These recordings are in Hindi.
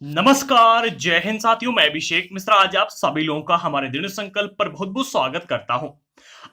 नमस्कार, जय हिंद साथियों। मैं अभिषेक मिश्रा आज आप सभी लोगों का हमारे दृढ़ संकल्प पर बहुत बहुत स्वागत करता हूं।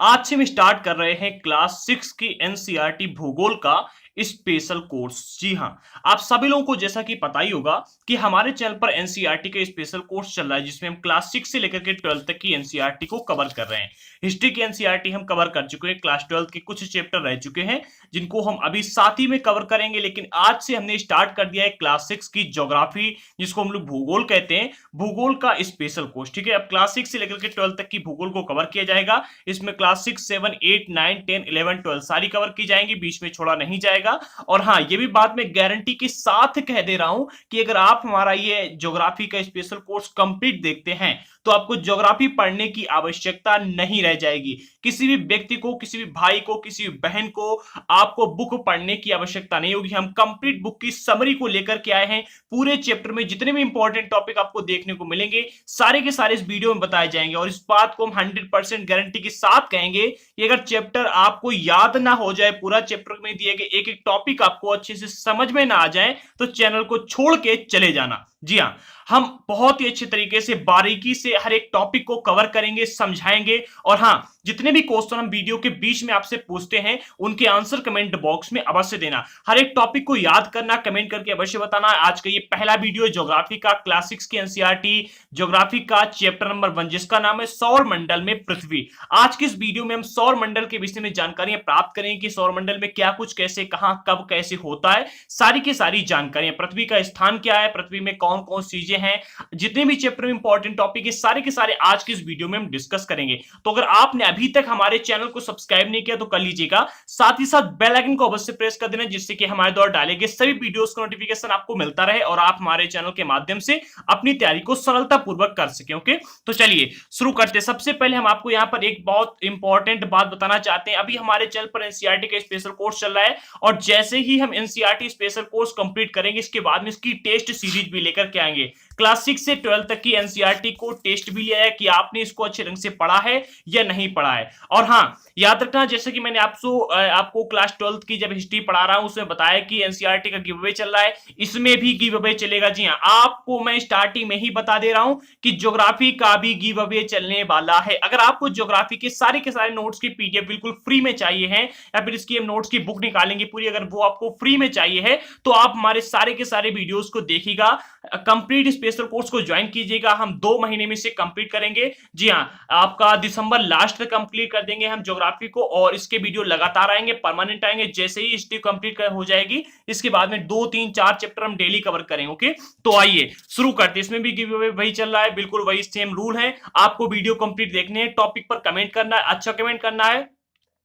आज से हम स्टार्ट कर रहे हैं क्लास 6 की एनसीईआरटी भूगोल का स्पेशल कोर्स। जी हां, आप सभी लोगों को जैसा कि पता ही होगा कि हमारे चैनल पर एनसीईआरटी का स्पेशल कोर्स चल रहा है जिसमें हम क्लास 6 से लेकर के 12 तक की एनसीईआरटी को कवर कर रहे हैं। हिस्ट्री की एनसीईआरटी हम कवर कर चुके हैं, क्लास 12 के कुछ चैप्टर रह चुके हैं जिनको हम अभी साथ ही में कवर करेंगे। लेकिन आज से हमने स्टार्ट कर दिया है क्लास 6 की ज्योग्राफी, जिसको हम लोग भूगोल कहते हैं, भूगोल का स्पेशल कोर्स। ठीक है, अब क्लास 6 से लेकर के 12 तक की भूगोल को कवर किया जाएगा। इसमें क्लास 6, 7, 8, 9, 10, 11, 12 सारी कवर की जाएंगी, बीच में छोड़ा नहीं जाएगा। और हाँ, ये भी बात मैं गारंटी के साथ कह दे रहा हूं कि अगर आप हमारा ये ज्योग्राफी का स्पेशल कोर्स कंप्लीट देखते हैं तो आपको ज्योग्राफी पढ़ने की आवश्यकता नहीं रह जाएगी। किसी भी व्यक्ति को, किसी भी भाई को, किसी भी बहन को आपको बुक पढ़ने की आवश्यकता नहीं होगी। हम कंप्लीट बुक की समरी को लेकर के आए हैं। पूरे चैप्टर में जितने भी इंपॉर्टेंट टॉपिक आपको देखने को मिलेंगे सारे के सारे इस वीडियो में बताए जाएंगे। और इस बात को हम 100% गारंटी के साथ कहेंगे कि अगर चैप्टर आपको याद ना हो जाए, पूरा चैप्टर में दिए गए एक एक टॉपिक आपको अच्छे से समझ में ना आ जाए, तो चैनल को छोड़ के चले जाना। जी हाँ, हम बहुत ही अच्छे तरीके से बारीकी से हर एक टॉपिक को कवर करेंगे, समझाएंगे। और हाँ, जितने भी क्वेश्चन हम वीडियो के बीच में आपसे पूछते हैं उनके आंसर कमेंट बॉक्स में अवश्य देना। हर एक टॉपिक को याद करना, कमेंट करके अवश्य बताना। आज का ये पहला वीडियो है ज्योग्राफी का, क्लास 6 की एनसीईआरटी ज्योग्राफी का चैप्टर नंबर 1, जिसका नाम है सौर मंडल में पृथ्वी। आज की इस वीडियो में हम सौर मंडल के विषय में जानकारियां प्राप्त करेंगे कि सौर मंडल में क्या कुछ, कैसे, कहां, कब, कैसे होता है। सारी की सारी जानकारियां, पृथ्वी का स्थान क्या है, पृथ्वी में कौन कौन चीजें हैं, जितने भी चैप्टर में इंपॉर्टेंट टॉपिक है सारे के सारे आज की इस वीडियो में हम डिस्कस करेंगे। तो अगर आपने अभी तक हमारे चैनल को सब्सक्राइब नहीं किया तो कर लीजिएगा, साथ ही साथ बेल आइकन को अवश्य प्रेस कर देना, जिससे कि हमारे द्वारा डाले गए सभी वीडियोस का नोटिफिकेशन आपको मिलता रहे और आप हमारे चैनल के माध्यम से अपनी तैयारी को सरलता पूर्वक कर सके। ओके, तो चलिए शुरू करते हैं। सबसे पहले हम आपको यहां पर एक बहुत इंपॉर्टेंट बात बताना चाहते हैं। अभी हमारे चैनल पर एनसीईआरटी का स्पेशल कोर्स चल रहा है और जैसे ही हम एनसीईआरटी स्पेशल कोर्स कंप्लीट करेंगे, इसके बाद में इसकी टेस्ट सीरीज भी लेकर के आएंगे। क्लास 6 से 12 तक की एनसीईआरटी को टेस्ट भी लिया है कि आपने इसको अच्छे ढंग से पढ़ा है या नहीं पढ़ा है। और हाँ, याद रखना, जैसे कि मैंने आपको क्लास 12 की जब हिस्ट्री पढ़ा रहा हूं उसमें बताया कि एनसीईआरटी का गिव अवे चल रहा है, इसमें भी गिव अवे चलेगा। जी हाँ, आपको मैं स्टार्टिंग में ही बता दे रहा हूं कि ज्योग्राफी का भी गिव अवे चलने वाला है। अगर आपको ज्योग्राफी के सारे नोट्स की पीडीएफ बिल्कुल फ्री में चाहिए है, या फिर इसकी हम नोट्स की बुक निकालेंगे पूरी, अगर वो आपको फ्री में चाहिए है तो आप हमारे सारे के सारे वीडियोस को देखिएगा, कंप्लीट स्पेशल कोर्स को ज्वाइन कीजिएगा। हम 2 महीने में से कंप्लीट करेंगे। जी हाँ, आपका दिसंबर लास्ट तक कंप्लीट कर देंगे हम ज्योग्राफी को, और इसके वीडियो लगातार आएंगे, परमानेंट आएंगे। जैसे ही हिस्ट्री कंप्लीट हो जाएगी, इसके बाद में 2, 3, 4 चैप्टर हम डेली कवर करेंगे। ओके, तो आइए शुरू करते हैं। इसमें भी गिव अवे वही चल रहा है, बिल्कुल वही सेम रूल है। आपको वीडियो कंप्लीट देखने हैं, टॉपिक पर कमेंट करना है, अच्छा कमेंट करना है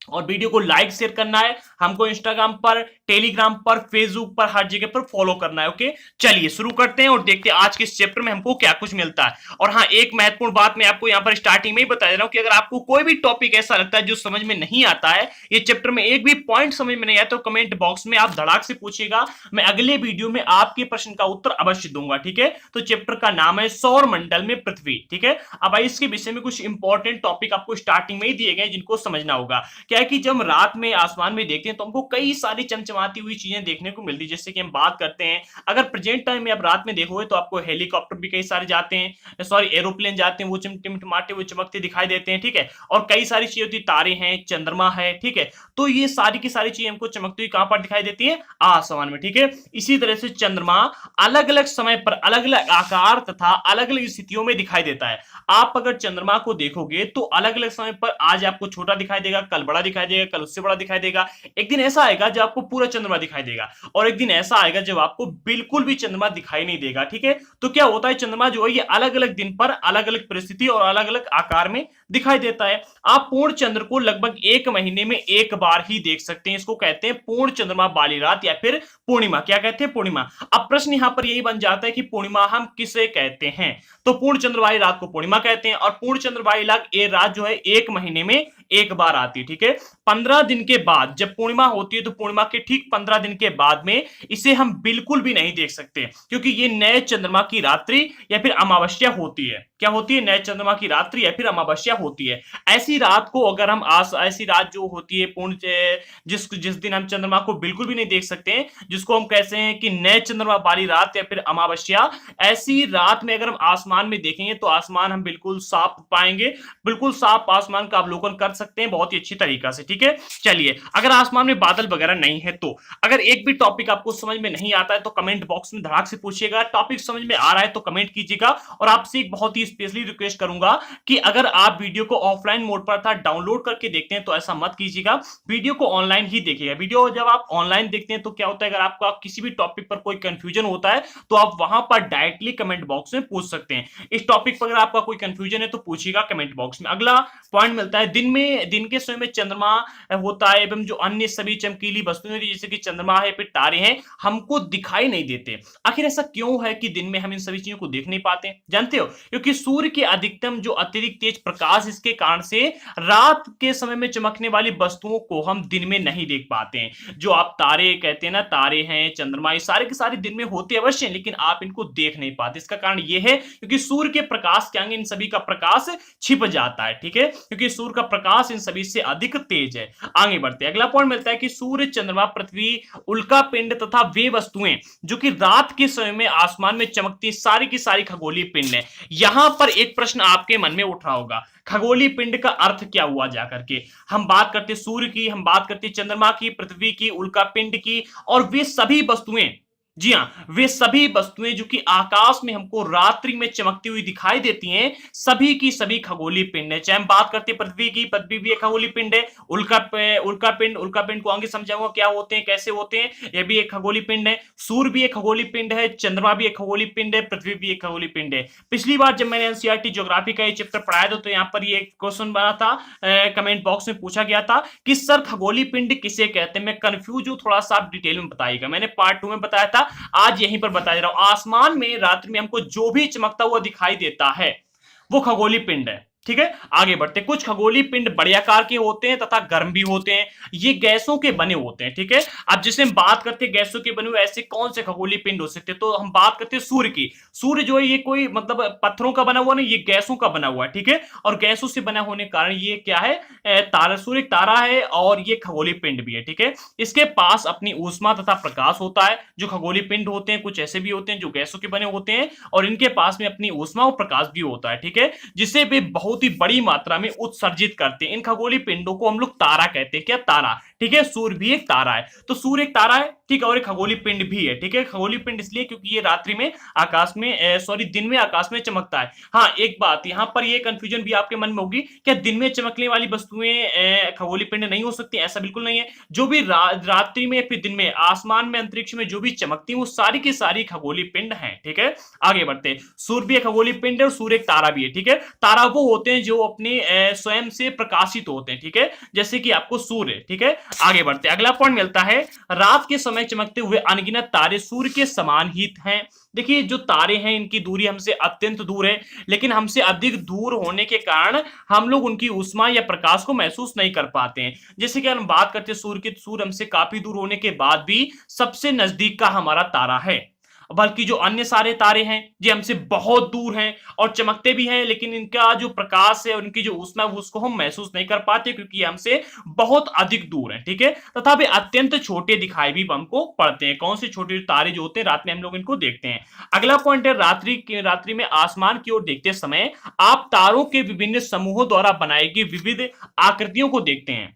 और वीडियो को लाइक शेयर करना है। हमको इंस्टाग्राम पर, टेलीग्राम पर, फेसबुक पर, हर जगह पर फॉलो करना है। ओके, चलिए शुरू करते हैं और देखते हैं आज के इस चैप्टर में हमको क्या कुछ मिलता है। और हाँ, एक महत्वपूर्ण बात मैं आपको यहाँ पर स्टार्टिंग में ही बता दे रहा हूँ कि अगर आपको कोई भी टॉपिक ऐसा लगता है जो समझ में नहीं आता है, ये चैप्टर में एक भी पॉइंट समझ में नहीं आता, तो कमेंट बॉक्स में आप धड़ाक से पूछिएगा, मैं अगले वीडियो में आपके प्रश्न का उत्तर अवश्य दूंगा। ठीक है, तो चैप्टर का नाम है सौर मंडल में पृथ्वी। ठीक है, अब इसके विषय में कुछ इंपॉर्टेंट टॉपिक आपको स्टार्टिंग में ही दिए गए जिनको समझना होगा। क्या है कि जब रात में आसमान में देखते हैं तो हमको कई सारी चमचमाती हुई चीजें देखने को मिलती है। जैसे कि हम बात करते हैं, अगर प्रेजेंट टाइम में आप रात में देखोगे तो आपको हेलीकॉप्टर भी कई सारे जाते हैं, सॉरी एरोप्लेन जाते हैं, वो टिमटिमाते हुए चमकते दिखाई देते हैं। ठीक है, और कई सारी चीजें होती, तारे हैं, चंद्रमा है। ठीक है, तो ये सारी की सारी चीजें हमको चमकती हुई कहां पर दिखाई देती है? आसमान में। ठीक है, इसी तरह से चंद्रमा अलग अलग समय पर अलग अलग आकार तथा अलग अलग स्थितियों में दिखाई देता है। आप अगर चंद्रमा को देखोगे तो अलग अलग समय पर आज आपको छोटा दिखाई देगा, कल बड़ा दिखाई देगा, कल उससे बड़ा दिखाई देगा। एक दिन ऐसा आएगा जब आपको पूरा चंद्रमा दिखाई देगा, और एक दिन ऐसा आएगा जब आपको बिल्कुल भी चंद्रमा दिखाई नहीं देगा। ठीक है, तो क्या होता है, चंद्रमा जो है ये अलग अलग दिन पर अलग अलग परिस्थिति और अलग अलग आकार में दिखाई देता है। आप पूर्ण चंद्र को लगभग 1 महीने में एक बार ही देख सकते हैं। इसको कहते हैं पूर्ण चंद्रमा वाली रात या फिर पूर्णिमा। क्या कहते हैं? पूर्णिमा। अब प्रश्न यहां पर यही बन जाता है कि पूर्णिमा हम किसे कहते हैं? तो पूर्ण चंद्र वाली रात को पूर्णिमा कहते हैं, और पूर्ण चंद्र वाली रात जो है 1 महीने में एक बार आती है। ठीक है, 15 दिन के बाद जब पूर्णिमा होती है तो पूर्णिमा के ठीक 15 दिन के बाद में इसे हम बिल्कुल भी नहीं देख सकते, क्योंकि ये नए चंद्रमा की रात्रि या फिर अमावस्या होती है। क्या होती है, नए चंद्रमा की रात्रि या फिर अमावस्या होती है। ऐसी रात को अगर हम ऐसी रात जो होती है पूर्ण जिस जिस दिन हम चंद्रमा को बिल्कुल भी नहीं देख सकते हैं, जिसको हम कहते हैं कि नए चंद्रमा वाली रात या फिर अमावस्या, ऐसी रात में अगर हम आसमान में देखेंगे तो आसमान हम बिल्कुल साफ पाएंगे, बिल्कुल साफ आसमान का अवलोकन कर सकते हैं बहुत ही अच्छी तरीका से। ठीक है, चलिए, अगर आसमान में बादल वगैरह नहीं है तो अगर एक भी टॉपिक आपको समझ में नहीं आता है तो कमेंट बॉक्स में धड़ाक से पूछिएगा, टॉपिक समझ में आ रहा है तो कमेंट कीजिएगा। और आपसे एक बहुत ही स्पेशली रिक्वेस्ट करूंगा कि अगर आप वीडियो को ऑफलाइन मोड पर था डाउनलोड करके देखते हैं तो ऐसा मत कीजिएगा, वीडियो को ऑनलाइन ही देखिएगा। वीडियो जब आप ऑनलाइन देखते हैं तो क्या होता है, अगर आपको किसी भी टॉपिक पर कोई कंफ्यूजन होता है तो आप वहां पर डायरेक्टली कमेंट बॉक्स में पूछ सकते हैं। इस टॉपिक पर अगर आपका कोई कंफ्यूजन है तो पूछिएगा कमेंट बॉक्स में। अगला पॉइंट मिलता है, दिन के समय में चंद्रमा होता है एवं जो अन्य सभी चमकीली वस्तुएं जैसे कि चंद्रमा है फिर तारे हैं हमको दिखाई नहीं देते। आखिर ऐसा क्यों है कि दिन में हम इन सभी चीजों को देख नहीं पाते, जानते हो? क्योंकि सूर्य के अधिकतम जो अतिरिक्त तेज प्रकाश, इसके कारण से रात के समय में चमकने वाली वस्तुओं को हम दिन में नहीं देख पाते हैं। जो आप तारे कहते हैं ना, तारे हैं, चंद्रमा, ये सारे के सारे दिन में होते अवश्य हैं लेकिन आप इनको देख नहीं पाते। इसका कारण यह है क्योंकि सूर्य के प्रकाश के आगे इन सभी का प्रकाश छिप जाता है। ठीक है, क्योंकि सूर्य का प्रकाश इन सभी से अधिक तेज है। आगे बढ़ते हैं, अगला पॉइंट मिलता है कि सूर्य, चंद्रमा, पृथ्वी, उल्का पिंड तथा वे वस्तुएं जो कि रात के समय में आसमान में चमकती सारी की सारी खगोलीय पिंड है। यहां पर एक प्रश्न आपके मन में उठ रहा होगा, खगोलीय पिंड का अर्थ क्या हुआ जाकर के? हम बात करते सूर्य की, हम बात करते चंद्रमा की, पृथ्वी की, उल्का पिंड की और वे सभी वस्तुएं, जी हां, वे सभी वस्तुएं जो कि आकाश में हमको रात्रि में चमकती हुई दिखाई देती हैं, सभी की सभी खगोलीय पिंड है। चाहे हम बात करते हैं पृथ्वी की, पृथ्वी भी एक खगोलीय पिंड है। उल्का पिंड को आगे समझाऊंगा क्या होते हैं, कैसे होते हैं, यह भी एक खगोलीय पिंड है। सूर्य भी एक खगोलीय पिंड है, चंद्रमा भी एक खगोलीय पिंड है, पृथ्वी भी एक खगोलीय पिंड है। पिछली बार जब मैंने एनसीईआरटी ज्योग्राफी का ये चैप्टर पढ़ाया था तो यहाँ पर ये क्वेश्चन बना था, कमेंट बॉक्स में पूछा गया था कि सर खगोलीय पिंड किसे कहते हैं? मैं कंफ्यूज हूं, थोड़ा सा आप डिटेल में बताइएगा। मैंने पार्ट 2 में बताया था, आज यहीं पर बता दे रहा हूं। आसमान में रात्रि में हमको जो भी चमकता हुआ दिखाई देता है वो खगोलीय पिंड है। ठीक है, आगे बढ़ते। कुछ खगोलीय पिंड बड़े आकार के होते हैं तथा गर्म भी होते हैं, ये गैसों के बने होते हैं। ठीक है, अब जिसे हम बात करते हैं गैसों के बने हुए ऐसे कौन से खगोलीय पिंड हो सकते हैं, तो हम बात करते हैं सूर्य की। सूर्य जो है ये कोई मतलब पत्थरों का बना हुआ नहीं, ये गैसों का बना हुआ है। ठीक है, और गैसों से बना होने के कारण ये क्या है, तारा, सूर्य एक तारा है और ये खगोलीय पिंड भी है। ठीक है, इसके पास अपनी ऊष्मा तथा प्रकाश होता है। जो खगोलीय पिंड होते हैं कुछ ऐसे भी होते हैं जो गैसों के बने होते हैं और इनके पास में अपनी ऊष्मा और प्रकाश भी होता है। ठीक है, जिसे वे बहुत ही बड़ी मात्रा में उत्सर्जित करते हैं। इन खगोलीय पिंडों को हम लोग तारा कहते हैं। क्या? तारा। ठीक है, सूर्य भी एक तारा है, तो सूर्य एक तारा है, ठीक है, और एक खगोलीय पिंड भी है। ठीक है, खगोलीय पिंड इसलिए क्योंकि ये रात्रि में आकाश में दिन में आकाश में चमकता है। हाँ, एक बात यहां पर ये कंफ्यूजन भी आपके मन में होगी, क्या दिन में चमकने वाली वस्तुएं खगोलीय पिंड नहीं हो सकती? ऐसा बिल्कुल नहीं है। जो भी रात्रि में फिर दिन में आसमान में अंतरिक्ष में जो भी चमकती है वो सारी की सारी खगोलीय पिंड है। ठीक है, आगे बढ़ते। सूर्य भी एक खगोलीय पिंड है और सूर्य एक तारा भी है। ठीक है, तारा वो होते हैं जो अपने स्वयं से प्रकाशित होते हैं। ठीक है, जैसे कि आपको सूर्य। ठीक है, आगे बढ़ते। अगला पॉइंट मिलता है, रात के समय चमकते हुए अनगिनत तारे सूर्य के समान ही हैं। देखिए, जो तारे हैं इनकी दूरी हमसे अत्यंत दूर है, लेकिन हमसे अधिक दूर होने के कारण हम लोग उनकी ऊष्मा या प्रकाश को महसूस नहीं कर पाते हैं। जैसे कि हम बात करते हैं सूर्य की, सूर्य हमसे काफी दूर होने के बाद भी सबसे नजदीक का हमारा तारा है। बल्कि जो अन्य सारे तारे हैं ये हमसे बहुत दूर हैं और चमकते भी हैं, लेकिन इनका जो प्रकाश है और इनकी जो ऊष्मा है उसको हम महसूस नहीं कर पाते क्योंकि ये हमसे बहुत अधिक दूर है। ठीक है, तथा वे अत्यंत छोटे दिखाई भी हमको पड़ते हैं। कौन से छोटे तारे जो होते हैं रात में हम लोग इनको देखते हैं। अगला पॉइंट है, रात्रि में आसमान की ओर देखते समय आप तारों के विभिन्न समूहों द्वारा बनाई गई विविध आकृतियों को देखते हैं।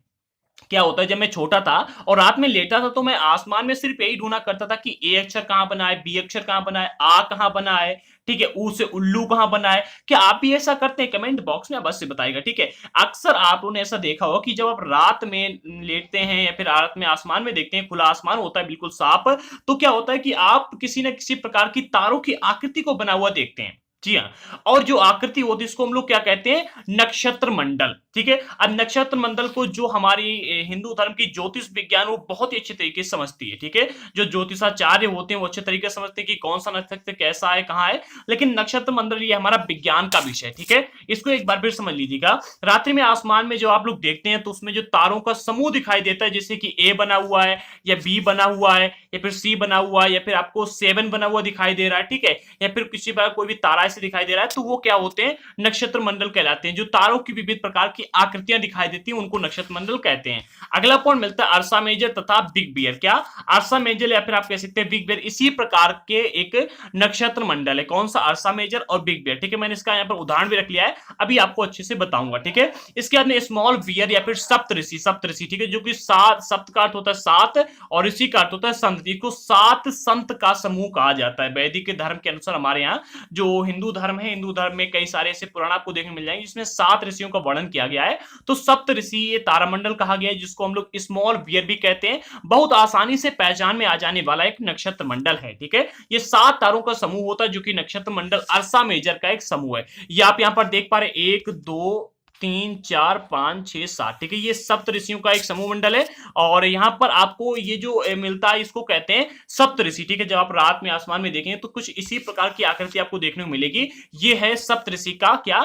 क्या होता है, जब मैं छोटा था और रात में लेटा था तो मैं आसमान में सिर्फ यही ढूंढा करता था कि ए अक्षर कहां बना है, बी अक्षर कहां बना है, आ कहां बना है, ठीक है, ऊ से उल्लू कहां बना है। क्या आप भी ऐसा करते हैं? कमेंट बॉक्स में अवश्य बताइएगा। ठीक है, अक्सर आप लोगों ने ऐसा देखा होगा कि जब आप रात में लेटते हैं या फिर रात में आसमान में देखते हैं, खुला आसमान होता है बिल्कुल साफ, तो क्या होता है कि आप किसी न किसी प्रकार की तारों की आकृति को बना हुआ देखते हैं। जी हाँ, और जो आकृति होती है इसको हम लोग क्या कहते हैं? नक्षत्र मंडल। ठीक है। अब नक्षत्र मंडल को जो हमारी हिंदू धर्म की ज्योतिष विज्ञान वो बहुत ही अच्छे तरीके से समझती है, ठीक है। जो ज्योतिषाचार्य होते हैं वो अच्छे तरीके से समझते हैं कि कौन सा नक्षत्र कैसा है, कहाँ है। लेकिन नक्षत्र मंडल ये हमारा विज्ञान का विषय है, ठीक है। इसको एक बार फिर समझ लीजिएगा। रात्रि में आसमान में जो आप लोग देखते हैं तो उसमें जो तारों का समूह दिखाई देता है, जैसे कि ए बना हुआ है या बी बना हुआ है या फिर सी बना हुआ है या फिर आपको 7 बना हुआ दिखाई दे रहा है, ठीक है। या फिर किसी बार कोई भी तारा ऐसे दिखाई दे रहा है तो वो क्या होते हैं, नक्षत्र मंडल कहलाते हैं। जो तारों की विविध प्रकार की आकृतियां दिखाई देती हैं उनको नक्षत्र मंडल कहते हैं। अगला पॉइंट मिलता है अर्सा मेजर तथा बिग बियर। क्या अर्सा मेजर या फिर आप कह सकते हैं बिग बियर इसी प्रकार के एक नक्षत्र मंडल है। कौन सा, अर्सा मेजर और बिग बियर, ठीक है। मैंने इसका यहाँ पर उदाहरण भी रख लिया है, अभी आपको अच्छे से बताऊंगा, ठीक है। इसके बाद में स्मॉल बियर या फिर सप्तऋषि, सप्तऋषि, ठीक है, जो कि सात, सप्त का अर्थ होता है सात और ऋषि का अर्थ होता है संत। इसको सात संत का समूह कहा जाता है। वैदिक धर्म के अनुसार हमारे यहाँ जो हिंदू धर्म है, हिंदू धर्म में कई सारे ऐसे पुराण आपको देखने मिल जाएंगे जिसमें 7 ऋषियों का वर्णन किया गया है। तो सप्त ऋषि ये तारामंडल कहा गया है, जिसको हम लोग स्मॉल बियर भी कहते हैं। बहुत आसानी से पहचान में आ जाने वाला एक नक्षत्र मंडल है, ठीक है। ये 7 तारों का समूह होता है जो कि नक्षत्र मंडल अर्सा मेजर का एक समूह है। ये आप यहाँ पर देख पा रहे 1 2 3 4 5 6 7, ठीक है। ये सप्त ऋषियों का एक समूह मंडल है और यहाँ पर आपको ये जो मिलता है इसको कहते हैं सप्त ऋषि, ठीक है। जब आप रात में आसमान में देखेंगे तो कुछ इसी प्रकार की आकृति आपको देखने को मिलेगी। ये है सप्त ऋषि का क्या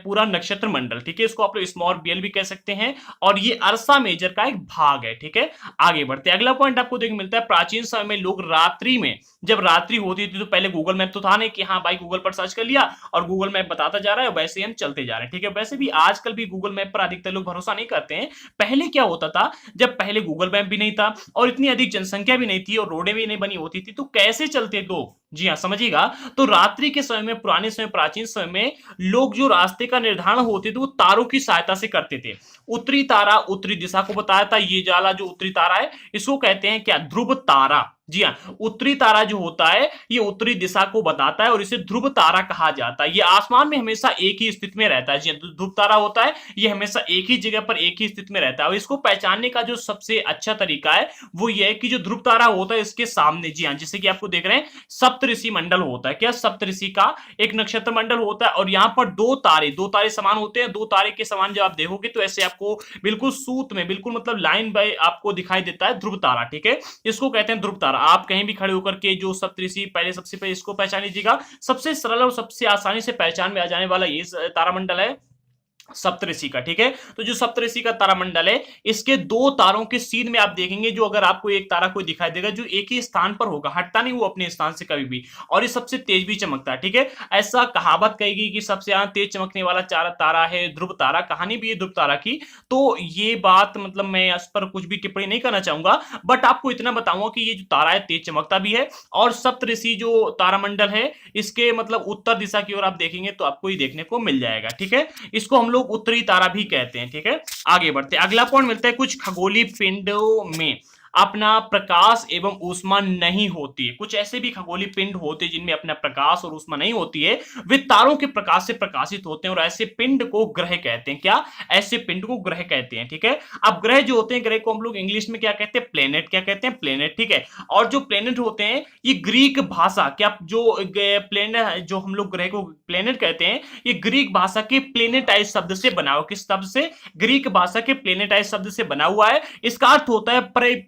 पूरा नक्षत्र मंडल, ठीक है। इसको आप लोग स्मॉल बियल भी कह सकते हैं और ये अर्सा मेजर का एक भाग है, ठीक है। आगे बढ़ते अगला पॉइंट आपको देखने मिलता है प्राचीन समय में लोग रात्रि में, जब रात्रि होती थी तो पहले गूगल मैप तो था नहीं कि हाँ भाई गूगल पर सर्च कर लिया और गूगल मैप बताता जा रहा है, वैसे ही हम चलते जा रहे हैं, ठीक है। वैसे भी आजकल भी गूगल मैप पर अधिकतर लोग भरोसा नहीं करते हैं। पहले क्या होता था, जब पहले गूगल मैप भी नहीं था और इतनी अधिक जनसंख्या भी नहीं थी और रोडें भी नहीं बनी होती थी तो कैसे चलते लोग, जी हाँ समझिएगा। तो रात्रि के समय में, पुराने समय, प्राचीन समय में लोग जो रास्ते का निर्धारण होते थे वो तारों की सहायता से करते थे। उत्तरी तारा उत्तरी दिशा को बताया था। ये जाला जो उत्तरी तारा है इसको कहते हैं क्या, ध्रुव तारा। जी हाँ, उत्तरी तारा जो होता है ये उत्तरी दिशा को बताता है और इसे ध्रुव तारा कहा जाता है। ये आसमान में हमेशा एक ही स्थिति में रहता है। जी हाँ, ध्रुव तारा होता है ये हमेशा एक ही जगह पर एक ही स्थिति में रहता है और इसको पहचानने का जो सबसे अच्छा तरीका है वो ये है कि जो ध्रुव तारा होता है इसके सामने, जी हाँ, जैसे कि आपको देख रहे हैं सप्तऋषि मंडल होता है। क्या, सप्तऋषि का एक नक्षत्र मंडल होता है और यहाँ पर दो तारे समान होते हैं। दो तारे के समान जब आप देखोगे तो ऐसे आपको बिल्कुल सूत में, बिल्कुल मतलब लाइन बाय आपको दिखाई देता है ध्रुव तारा, ठीक है। इसको कहते हैं ध्रुव तारा। आप कहीं भी खड़े होकर के जो सप्तऋषि, पहले सबसे पहले इसको पहचान लीजिएगा। सबसे सरल और सबसे आसानी से पहचान में आ जाने वाला ये तारामंडल है सप्तऋषि का, ठीक है। तो जो सप्तऋषि का तारामंडल है इसके दो तारों के सीध में आप देखेंगे जो अगर आपको एक तारा कोई दिखाई देगा जो एक ही स्थान पर होगा, हटता नहीं वो अपने स्थान से कभी भी, और ये सबसे तेज भी चमकता है, ठीक है। ऐसा कहावत कहेगी कि सबसे ज्यादा तेज चमकने वाला तारा है ध्रुव तारा। कहानी भी है ध्रुव तारा की। तो ये बात मतलब मैं इस पर कुछ भी टिप्पणी नहीं करना चाहूंगा, बट आपको इतना बताऊंगा कि ये जो तारा है तेज चमकता भी है और सप्तऋषि जो तारामंडल है इसके मतलब उत्तर दिशा की ओर आप देखेंगे तो आपको ये देखने को मिल जाएगा, ठीक है। इसको हम लोग उत्तरी तारा भी कहते हैं, ठीक है। आगे बढ़ते अगला पॉइंट मिलता है कुछ खगोलीय पिंडों में अपना प्रकाश एवं ऊष्मा नहीं होती है। कुछ ऐसे भी खगोलीय पिंड होते हैं जिनमें अपना प्रकाश और ऊष्मा नहीं होती है, वे तारों के प्रकाश से प्रकाशित होते हैं और ऐसे पिंड को ग्रह कहते हैं। क्या, ऐसे पिंड को ग्रह कहते हैं, ठीक है। अब ग्रह जो होते हैं, ग्रह को हम लोग इंग्लिश में क्या कहते हैं, प्लेनेट। क्या कहते हैं, प्लेनेट, ठीक है। और जो प्लेनेट होते हैं ये ग्रीक भाषा, क्या जो प्लेनेट जो हम लोग ग्रह को प्लेनेट कहते हैं ये ग्रीक भाषा के प्लेनेटाइज शब्द से बना हुआ। किस शब्द से, ग्रीक भाषा के प्लेनेटाइज शब्द से बना हुआ है। इसका अर्थ होता है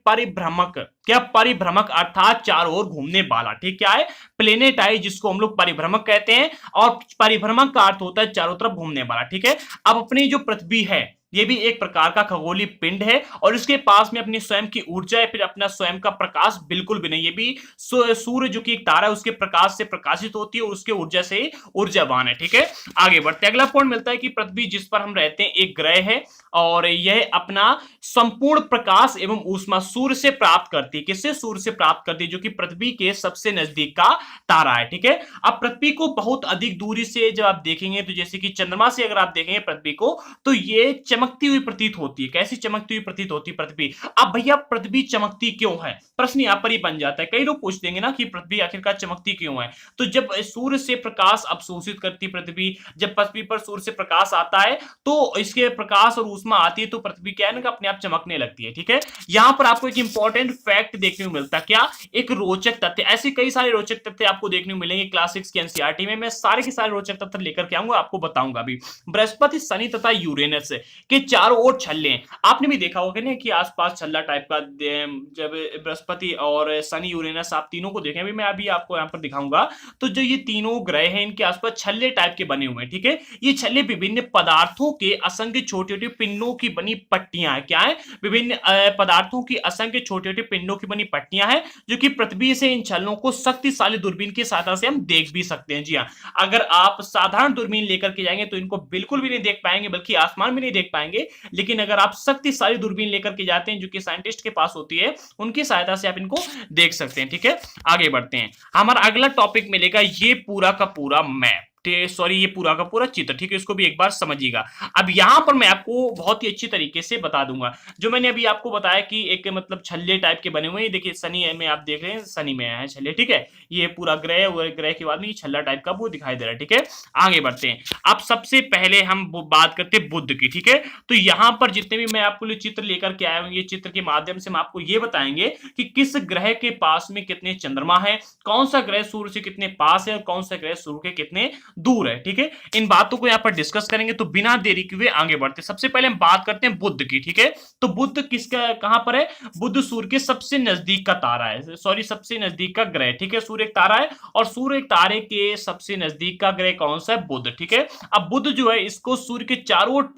परिभ्रमक। क्या, परिभ्रमक अर्थात चारों ओर घूमने वाला, ठीक। क्या है, प्लेनेटाइज जिसको हम लोग परिभ्रमक कहते हैं और परिभ्रमक का अर्थ होता है चारों तरफ घूमने वाला, ठीक है। अब अपनी जो पृथ्वी है ये भी एक प्रकार का खगोलीय पिंड है और इसके पास में अपनी स्वयं की ऊर्जा या फिर अपना स्वयं का प्रकाश बिल्कुल भी नहीं। ये भी सूर्य जो कि एक तारा है उसके प्रकाश से प्रकाशित होती है और उसके ऊर्जा से ऊर्जावान है, ठीक है। आगे बढ़ते अगला पॉइंट मिलता है कि पृथ्वी जिस पर हम रहते हैं एक ग्रह है और यह अपना संपूर्ण प्रकाश एवं ऊष्मा सूर्य से प्राप्त करती है। किससे, सूर्य से प्राप्त करती है जो कि पृथ्वी के सबसे नजदीक का तारा है, ठीक है। अब पृथ्वी को बहुत अधिक दूरी से जब आप देखेंगे तो जैसे कि चंद्रमा से अगर आप देखेंगे पृथ्वी को तो ये चमकती हुई प्रतीत होती है। कैसी चमकती हुई प्रतीत होती है पृथ्वी? अब भैया पृथ्वी चमकती क्यों है? प्रश्न यहाँ पर ही बन जाता है। कई लोग पूछ देंगे ना कि पृथ्वी आखिरकार चमकती क्यों है? तो जब सूर्य से प्रकाश अवशोषित करती पृथ्वी, जब पृथ्वी पर सूर्य से प्रकाश आता है तो इसके प्रकाश और ऊष्मा आती है तो पृथ्वी क्या है ना कि अपने आप चमकने लगती है। ठीक है, यहाँ पर आपको एक इंपॉर्टेंट फैक्ट देखने को मिलता है। क्या? एक रोचक तथ्य। ऐसे कई सारे रोचक तथ्य आपको देखने को मिलेंगे क्लास 6 की एनसीईआरटी में। मैं सारे के सारे रोचक तथ्य लेकर के आऊंगा, आपको बताऊंगा भी। बृहस्पति, शनि तथा यूरेनस के चारों ओर छल्ले हैं। आपने भी देखा होगा ना कि आसपास छल्ला टाइप का, जब बृहस्पति और शनि यूरेनस आप तीनों को देखें, मैं अभी आपको यहाँ पर दिखाऊंगा। तो जो ये तीनों ग्रह हैं इनके आसपास छल्ले टाइप के बने हुए हैं। ठीक है, ये छल्ले विभिन्न पदार्थों के असंख्य छोटे छोटे पिंडों की बनी पट्टियां हैं। क्या है? विभिन्न पदार्थों की असंख्य छोटे छोटे पिंडों की बनी पट्टियां हैं, जो कि पृथ्वी से इन छल्लों को शक्तिशाली दूरबीन की सहायता से हम देख भी सकते हैं। जी हाँ, अगर आप साधारण दूरबीन लेकर के जाएंगे तो इनको बिल्कुल भी नहीं देख पाएंगे, बल्कि आसमान भी नहीं देख पाएंगे। लेकिन अगर आप शक्तिशाली दूरबीन लेकर के जाते हैं, जो कि साइंटिस्ट के पास होती है, उनकी सहायता से आप इनको देख सकते हैं। ठीक है, आगे बढ़ते हैं। हमारा अगला टॉपिक मिलेगा ये पूरा का पूरा मैप, सॉरी ये पूरा का पूरा चित्र। ठीक है, इसको भी एक बार समझिएगा। अब यहां पर मैं आपको बहुत ही अच्छी तरीके से बता दूंगा। जो मैंने अभी आपको बताया कि एक मतलब छल्ले टाइप के बने हुए हैं, देखिए शनि में आप देख रहे हैं, शनि में है छल्ले। ठीक है, ये पूरा ग्रह और ग्रह के बाद में ये छल्ला टाइप का वो दिखाई दे रहा है। ठीक है, आगे बढ़ते हैं। अब सबसे पहले हम बात करते हैं बुध की। ठीक है, तो यहां पर जितने भी मैं आपको चित्र लेकर के आया हूं, ये चित्र के माध्यम से हम आपको ये बताएंगे कि किस ग्रह के पास में कितने चंद्रमा है, कौन सा ग्रह सूर्य से कितने पास है और कौन सा ग्रह सूर्य के कितने दूर है। ठीक है, इन बातों को यहां पर डिस्कस करेंगे। तो बिना देरी के हुए आगे बढ़ते हैं। सबसे पहले हम बात करते हैं बुध की। ठीक है, तो बुध किसका कहां पर है? बुध सूर्य के सबसे नजदीक का तारा है, सॉरी सबसे नजदीक का ग्रह। ठीक है, सूर्य एक तारा है और सूर्य एक तारे के सबसे नजदीक का ग्रह कौन सा है? बुध। ठीक है, अब बुध जो है इसको सूर्य के चारों ओर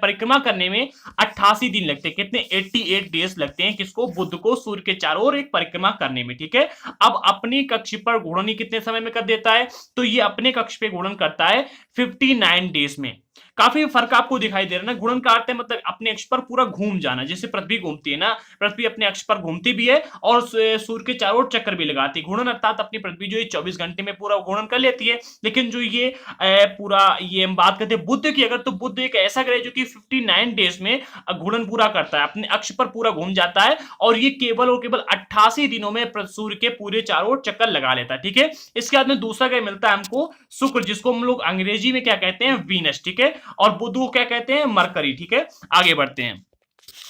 परिक्रमा करने में 88 दिन लगते हैं। कितने? 88 डेज लगते हैं किसको? बुध को सूर्य के चारों ओर एक परिक्रमा करने में। ठीक है, अब अपनी कक्ष पर घूर्णन कितने समय में कर देता है? तो ये अपने कक्ष पे घूर्णन करता है 59 डेज में। काफी फर्क आपको दिखाई दे रहा है ना। घूर्णन का अर्थ है मतलब अपने अक्ष पर पूरा घूम जाना, जैसे पृथ्वी घूमती है ना, पृथ्वी अपने अक्ष पर घूमती भी है और सूर्य के चारों ओर चक्कर भी लगाती है। घूर्णन अर्थात अपनी पृथ्वी जो है 24 घंटे में पूरा घूर्णन कर लेती है। लेकिन जो ये पूरा ये हम बात करते हैं बुध की, अगर तो बुध एक ऐसा ग्रह जो कि 59 डेज में घूर्णन पूरा करता है, अपने अक्ष पर पूरा घूम जाता है और ये केवल और केवल 88 दिनों में सूर्य के पूरे चारों ओर चक्कर लगा लेता है। ठीक है, इसके बाद में दूसरा ग्रह मिलता है हमको शुक्र, जिसको हम लोग अंग्रेजी में क्या कहते हैं? वीनस। ठीक है, और बुध को क्या कहते हैं? मरकरी। ठीक है, आगे बढ़ते हैं।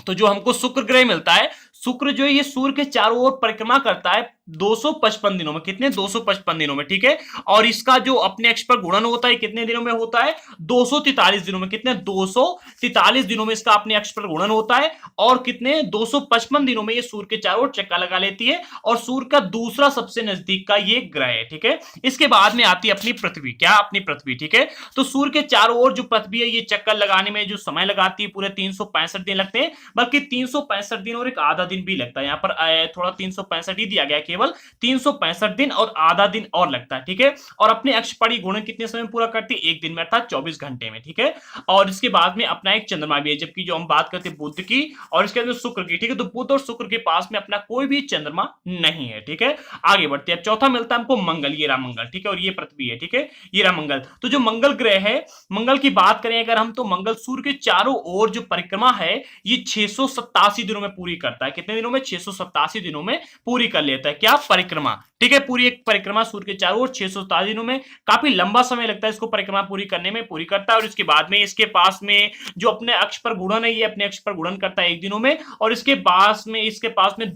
तो जो हमको शुक्र ग्रह मिलता है, शुक्र जो है ये सूर्य के चारों ओर परिक्रमा करता है 255 दिनों में। कितने? 255 दिनों में। ठीक है, और इसका जो अपने अक्ष पर घूर्णन होता है कितने दिनों में होता है? 243 दिनों में। कितने? 243 दिनों में इसका अपने अक्ष पर घूर्णन होता है और कितने? 255 दिनों में ये सूर्य के चारों ओर चक्कर लगा लेती है और सूर्य का दूसरा सबसे नजदीक का ये ग्रह है। ठीक है, इसके बाद में आती है अपनी पृथ्वी। क्या? अपनी पृथ्वी। ठीक है, तो सूर्य के चारों ओर जो पृथ्वी है ये चक्कर लगाने में जो समय लगाती है पूरे 365 दिन लगते हैं, बल्कि 365 दिन और एक आधा दिन भी लगता है। यहाँ पर थोड़ा 365 ही दिया गया, केवल 365 दिन और आधा दिन और लगता है। ठीक है, और अपने अक्ष पर ही घूर्णन कितने समय में पूरा करती है? एक दिन में, अर्थात 24 घंटे में। ठीक है, और इसके बाद में अपना एक चंद्रमा भी है, जबकि जो हम बात करते हैं बुध की और इसके बाद शुक्र की। ठीक है, तो बुध और शुक्र के पास में अपना कोई भी चंद्रमा नहीं है। ठीक है, आगे बढ़ते हैं। चौथा मिलता है हमको मंगल, ये रहा मंगल। ठीक है, और ये पृथ्वी है। ठीक है, ये रहा मंगल। तो जो मंगल ग्रह है, मंगल की बात करें अगर हम, तो मंगल सूर्य के चारों ओर जो परिक्रमा है ये 687 दिनों में पूरी करता है। कितने दिनों में? 687 दिनों में पूरी कर लेता है। क्या? परिक्रमा। ठीक है, पूरी एक परिक्रमा सूर्य के चारों ओर 687 दिनों में, काफी लंबा समय लगता है इसको परिक्रमा पूरी करने में, पूरी करता है। और इसके बाद में इसके पास में जो अपने अक्ष पर घूर्णन है, ये अपने अक्ष पर घूर्णन करता है 1 दिनों में। और इसके पास में इसके पास में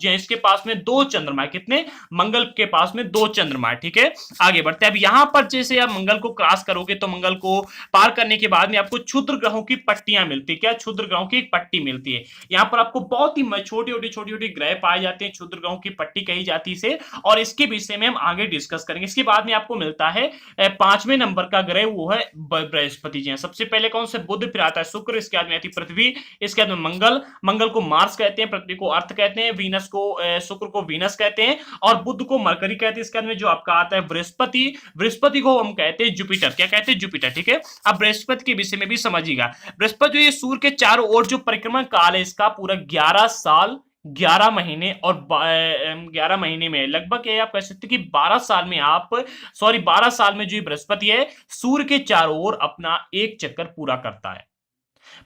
इसके पास में 2 चंद्रमा है। कितने? मंगल के पास में 2 चंद्रमा है। ठीक है, आगे बढ़ते हैं। अब यहां पर जैसे आप मंगल को क्रॉस करोगे तो मंगल को पार करने के बाद में आपको क्षुद्र ग्रहों की पट्टियां मिलती है। क्या? क्षुद्र ग्रहों की एक पट्टी मिलती है। यहां पर आपको बहुत ही छोटी छोटी ग्रह पाए जाते हैं, क्षुद्र ग्रहों की पट्टी कही जाती है इसे, और इसके विषय में हम आगे डिस्कस करेंगे। इसके बाद में आपको मिलता है 5वें नंबर का ग्रह, वो है बृहस्पति जी। सबसे पहले कौन से? बुध, फिर आता है शुक्र, इसके बाद में आती है पृथ्वी, इसके बाद में मंगल। मंगल को मार्स कहते हैं, पृथ्वी को अर्थ कहते हैं, वीनस को शुक्र को वीनस कहते हैं और बुध को मरकरी कहते हैं। इसके बाद में जो आपका आता है बृहस्पति, बृहस्पति को हम कहते हैं जुपिटर। क्या कहते हैं? जुपिटर। ठीक है, अब बृहस्पति के विषय में भी समझिएगा। बृहस्पति जो ये सूर्य के चारों ओर जो परिक्रमा काल है इसका पूरा 11 साल 11 महीने और 11 महीने में लगभग आप कह सकते हैं कि 12 साल में सॉरी 12 साल में जो बृहस्पति है सूर्य के चारों ओर अपना एक चक्कर पूरा करता है।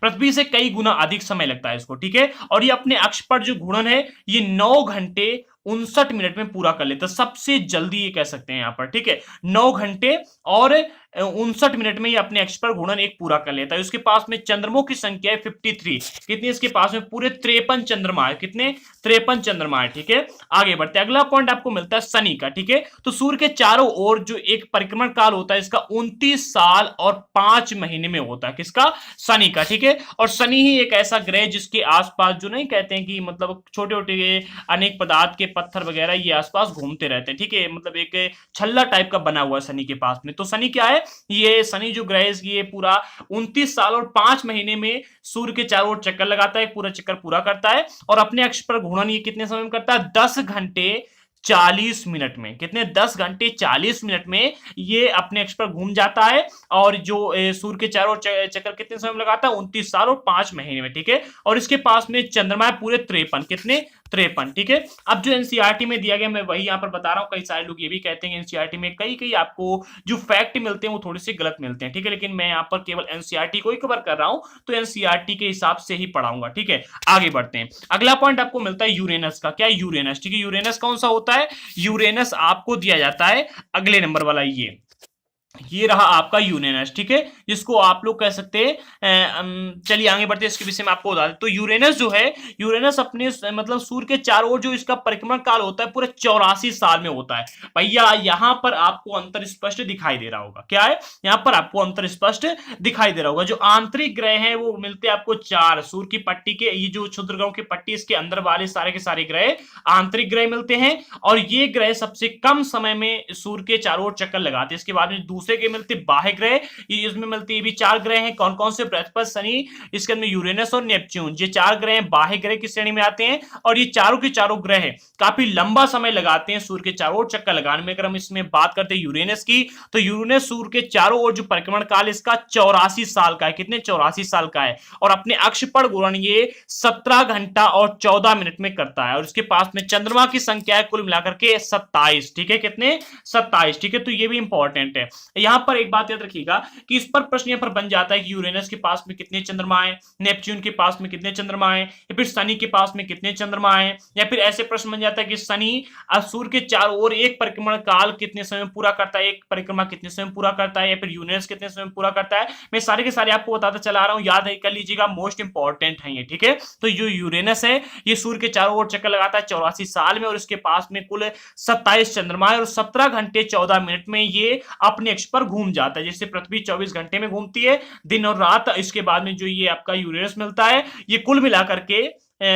पृथ्वी से कई गुना अधिक समय लगता है इसको, ठीक है। और ये अपने अक्ष पर जो घूर्णन है ये 9 घंटे 59 मिनट में पूरा कर लेता है, सबसे जल्दी ये कह सकते हैं यहां पर, ठीक है। 9 घंटे और 59 मिनट में ये अपने अक्ष पर घूर्णन एक पूरा कर लेता है। उसके पास में चंद्रमों की संख्या है 53। कितनी इसके पास में? पूरे 53 चंद्रमा है। कितने? 53 चंद्रमा है, ठीक है। आगे बढ़ते हैं, अगला पॉइंट आपको मिलता है शनि का, ठीक है। तो सूर्य के चारों ओर जो एक परिक्रमण काल होता है इसका 29 साल और 5 महीने में होता है। किसका? शनि का, ठीक है। और शनि ही एक ऐसा ग्रह जिसके आसपास जो नहीं कहते हैं कि मतलब छोटे छोटे अनेक पदार्थ के पत्थर वगैरह ये आसपास घूमते रहते हैं, ठीक है। मतलब एक छल्ला टाइप का बना हुआ है शनि के पास में। तो शनि क्या है? ये शनि जो ग्रह है ये पूरा 29 साल और 5 महीने में सूर्य के चारों ओर चक्कर लगाता है, पूरा चक्कर पूरा करता है। और अपने अक्ष पर घूर्णन ये कितने समय में करता है? 10 घंटे 40 मिनट में। कितने? 10 घंटे 40 मिनट में ये अपने अक्ष पर घूम जाता है। और जो सूर्य के चारों ओर चक्कर कितने समय में लगाता है? 29 साल और 5 महीने में, ठीक है। और इसके पास में चंद्रमा है पूरे 53। कितने? 53, ठीक है। अब जो एनसीईआरटी में दिया गया मैं वही यहां पर बता रहा हूं। कई सारे लोग ये भी कहते हैं एनसीईआरटी में कई कई आपको जो फैक्ट मिलते हैं वो थोड़े से गलत मिलते हैं, ठीक है। लेकिन मैं यहां पर केवल एनसीईआरटी को ही कवर कर रहा हूं, तो एनसीईआरटी के हिसाब से ही पढ़ाऊंगा, ठीक है। आगे बढ़ते हैं, अगला पॉइंट आपको मिलता है यूरेनस का। क्या? यूरेनस, ठीक है। यूरेनस कौन सा होता है? यूरेनस आपको दिया जाता है अगले नंबर वाला, ये रहा आपका यूरेनस, ठीक है। जिसको आप लोग कह सकते हैं, चलिए आगे बढ़ते हैं, इसके विषय में आपको बता दें। तो यूरेनस जो है, यूरेनस अपने मतलब सूर्य के चारों ओर जो इसका परिक्रमण काल होता है पूरे 84 साल में होता है। भैया यहां पर आपको अंतर स्पष्ट दिखाई दे रहा होगा। क्या है? यहां पर आपको अंतर स्पष्ट दिखाई दे रहा होगा। जो आंतरिक ग्रह हैं वो मिलते हैं आपको 4। सूर्य की पट्टी के ये जो क्षुद्र ग्रहों की पट्टी इसके अंदर वाले सारे के सारे ग्रह आंतरिक ग्रह मिलते हैं। और ये ग्रह सबसे कम समय में सूर्य के चारों ओर चक्कर लगाते हैं। इसके बाद में दूसरे के मिलते बाह्य ग्रह, ये इसमें मिलते ये भी 4 ग्रह हैं। कौन कौन से? बृहस्पति, शनि, इसके अंदर यूरेनस और नेपच्यून। ये 4 ग्रह बाह्य ग्रह की श्रेणी में आते हैं। और ये चारों के चारों ग्रह काफी लंबा समय लगाते हैं सूर्य के चारों ओर चक्कर लगाने में। अगर हम इसमें बात करते हैं यूरेनस की, तो यूरेनस सूर्य के चारों ओर जो परिक्रमण काल इसका 84 साल का है। कितने? 84 साल का है। और अपने अक्ष पर घूर्णन ये 17 घंटा और 14 मिनट में करता है। और इसके पास में चंद्रमा की संख्या है कुल मिलाकर के 27, ठीक है। कितने? 27, ठीक है। तो ये भी इंपॉर्टेंट है। यहां पर एक बात याद रखिएगा कि इस पर प्रश्न यहां पर बन जाता है कि यूरेनस के पास में कितने चंद्रमा है, नेपच्यून के पास में कितने चंद्रमा है, या फिर शनि के पास में कितने चंद्रमा है। या फिर ऐसे प्रश्न बन जाता है कि शनि सूर्य के चारों ओर एक परिक्रमण काल कितने समय में पूरा करता है, एक परिक्रमा कितने समय में पूरा करता है, या फिर यूरेनस कितने समय में पूरा करता है। मैं सारे के सारे आपको बताता चला रहा हूं, याद कर लीजिएगा, मोस्ट इंपॉर्टेंट है ये, ठीक है। तो जो यूरेनस है ये सूर्य के चारों ओर चक्कर लगाता है 84 साल में। और इसके पास में कुल 27 चंद्रमा है। और 17 घंटे 14 मिनट में ये अपने अक्ष पर घूम जाता है। जैसे पृथ्वी 24 घंटे में घूमती है दिन और रात, इसके बाद में जो ये आपका यूरेनस मिलता है ये कुल मिलाकर के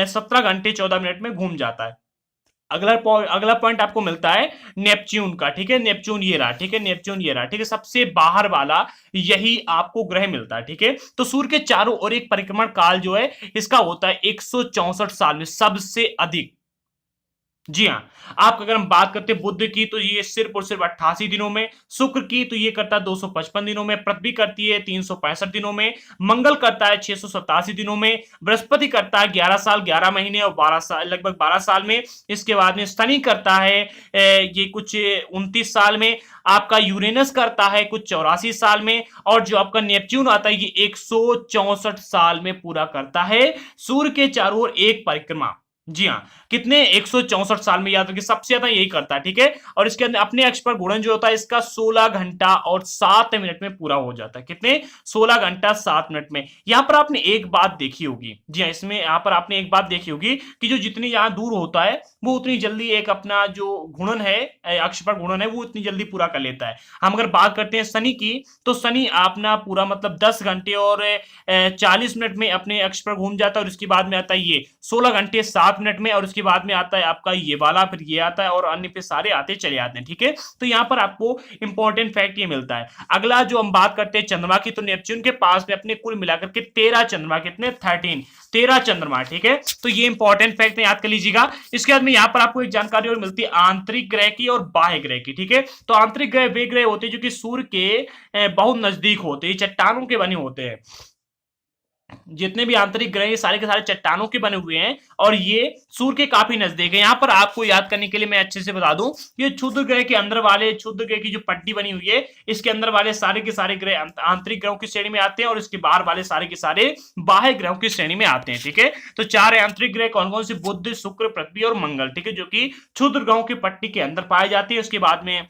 17 घंटे 14 मिनट में घूम जाता है। अगला पॉइंट आपको मिलता है नेपच्यून का, ठीक है। नेपच्यून ये रहा, ठीक है। नेपच्यून ये रहा, ठीक है। सबसे बाहर वाला यही आपको ग्रह मिलता है, ठीक है। तो सूर्य के चारों ओर एक परिक्रमण काल जो है इसका होता है 164 साल में, सबसे अधिक। जी हाँ, आप अगर हम बात करते हैं बुध की तो ये सिर्फ और सिर्फ 88 दिनों में, शुक्र की तो ये करता है 255 दिनों में, पृथ्वी करती है 365 दिनों में, मंगल करता है 687 दिनों में, बृहस्पति करता है 11 साल 11 महीने और 12 साल, लगभग 12 साल में। इसके बाद में शनि करता है ये कुछ 29 साल में, आपका यूरेनस करता है कुछ 84 साल में, और जो आपका नेपच्यून आता है ये 164 साल में पूरा करता है सूर्य के चारों ओर एक परिक्रमा। जी हाँ, कितने? 164 साल में, याद रखिए सबसे ज्यादा यही करता है, ठीक है। और इसके अंदर अपने अक्ष पर घूर्णन जो होता है इसका 16 घंटा और 7 मिनट में पूरा हो जाता है। कितने? 16 घंटा 7 मिनट में। यहां पर आपने एक बात देखी होगी, जी हाँ, इसमें यहां पर आपने एक बात देखी होगी कि जो जितनी यहां दूर होता है वो उतनी जल्दी एक अपना जो घूर्णन है, अक्ष पर घूर्णन है, वो उतनी जल्दी पूरा कर लेता है। हम अगर बात करते हैं शनि की, तो शनि अपना पूरा मतलब 10 घंटे और 40 मिनट में अपने अक्ष पर घूम जाता है। और इसके बाद में आता है ये 16 घंटे 7 मिनट में, और उसके बाद में आता है आपका ये वाला, फिर ये आता है, और अन्य पे सारे आते चले जाते हैं, ठीक है। तो यहां पर आपको इंपॉर्टेंट फैक्ट ये मिलता है। अगला जो हम बात करते हैं चंद्रमा की, तो नेपच्यून के पास में अपने कुल मिलाकर के 13 चंद्रमा, कितने? 13 चंद्रमा, ठीक है। तो ये इंपॉर्टेंट फैक्ट है, याद कर लीजिएगा। इसके बाद में यहां पर आपको एक जानकारी और मिलती है आंतरिक ग्रह की और बाह्य ग्रह की, ठीक है। तो आंतरिक ग्रह वे ग्रह होते हैं जो कि सूर्य के बहुत नजदीक होते हैं, चट्टानों के बने होते हैं। जितने भी आंतरिक ग्रह ये सारे के सारे चट्टानों के बने हुए हैं और ये सूर्य के काफी नजदीक है। यहाँ पर आपको याद करने के लिए मैं अच्छे से बता दूं, ये क्षुद्र ग्रह के अंदर वाले, क्षुद्र ग्रह की जो पट्टी बनी हुई है, इसके अंदर वाले सारे के सारे ग्रह आंतरिक ग्रहों की श्रेणी में आते हैं और इसके बाहर वाले सारे के सारे बाह्य ग्रहों की श्रेणी में आते हैं। ठीक है, तो चार आंतरिक ग्रह कौन कौन से? बुध, शुक्र, पृथ्वी और मंगल। ठीक है, जो कि क्षुद्र ग्रहों की पट्टी के अंदर पाए जाते हैं। उसके बाद में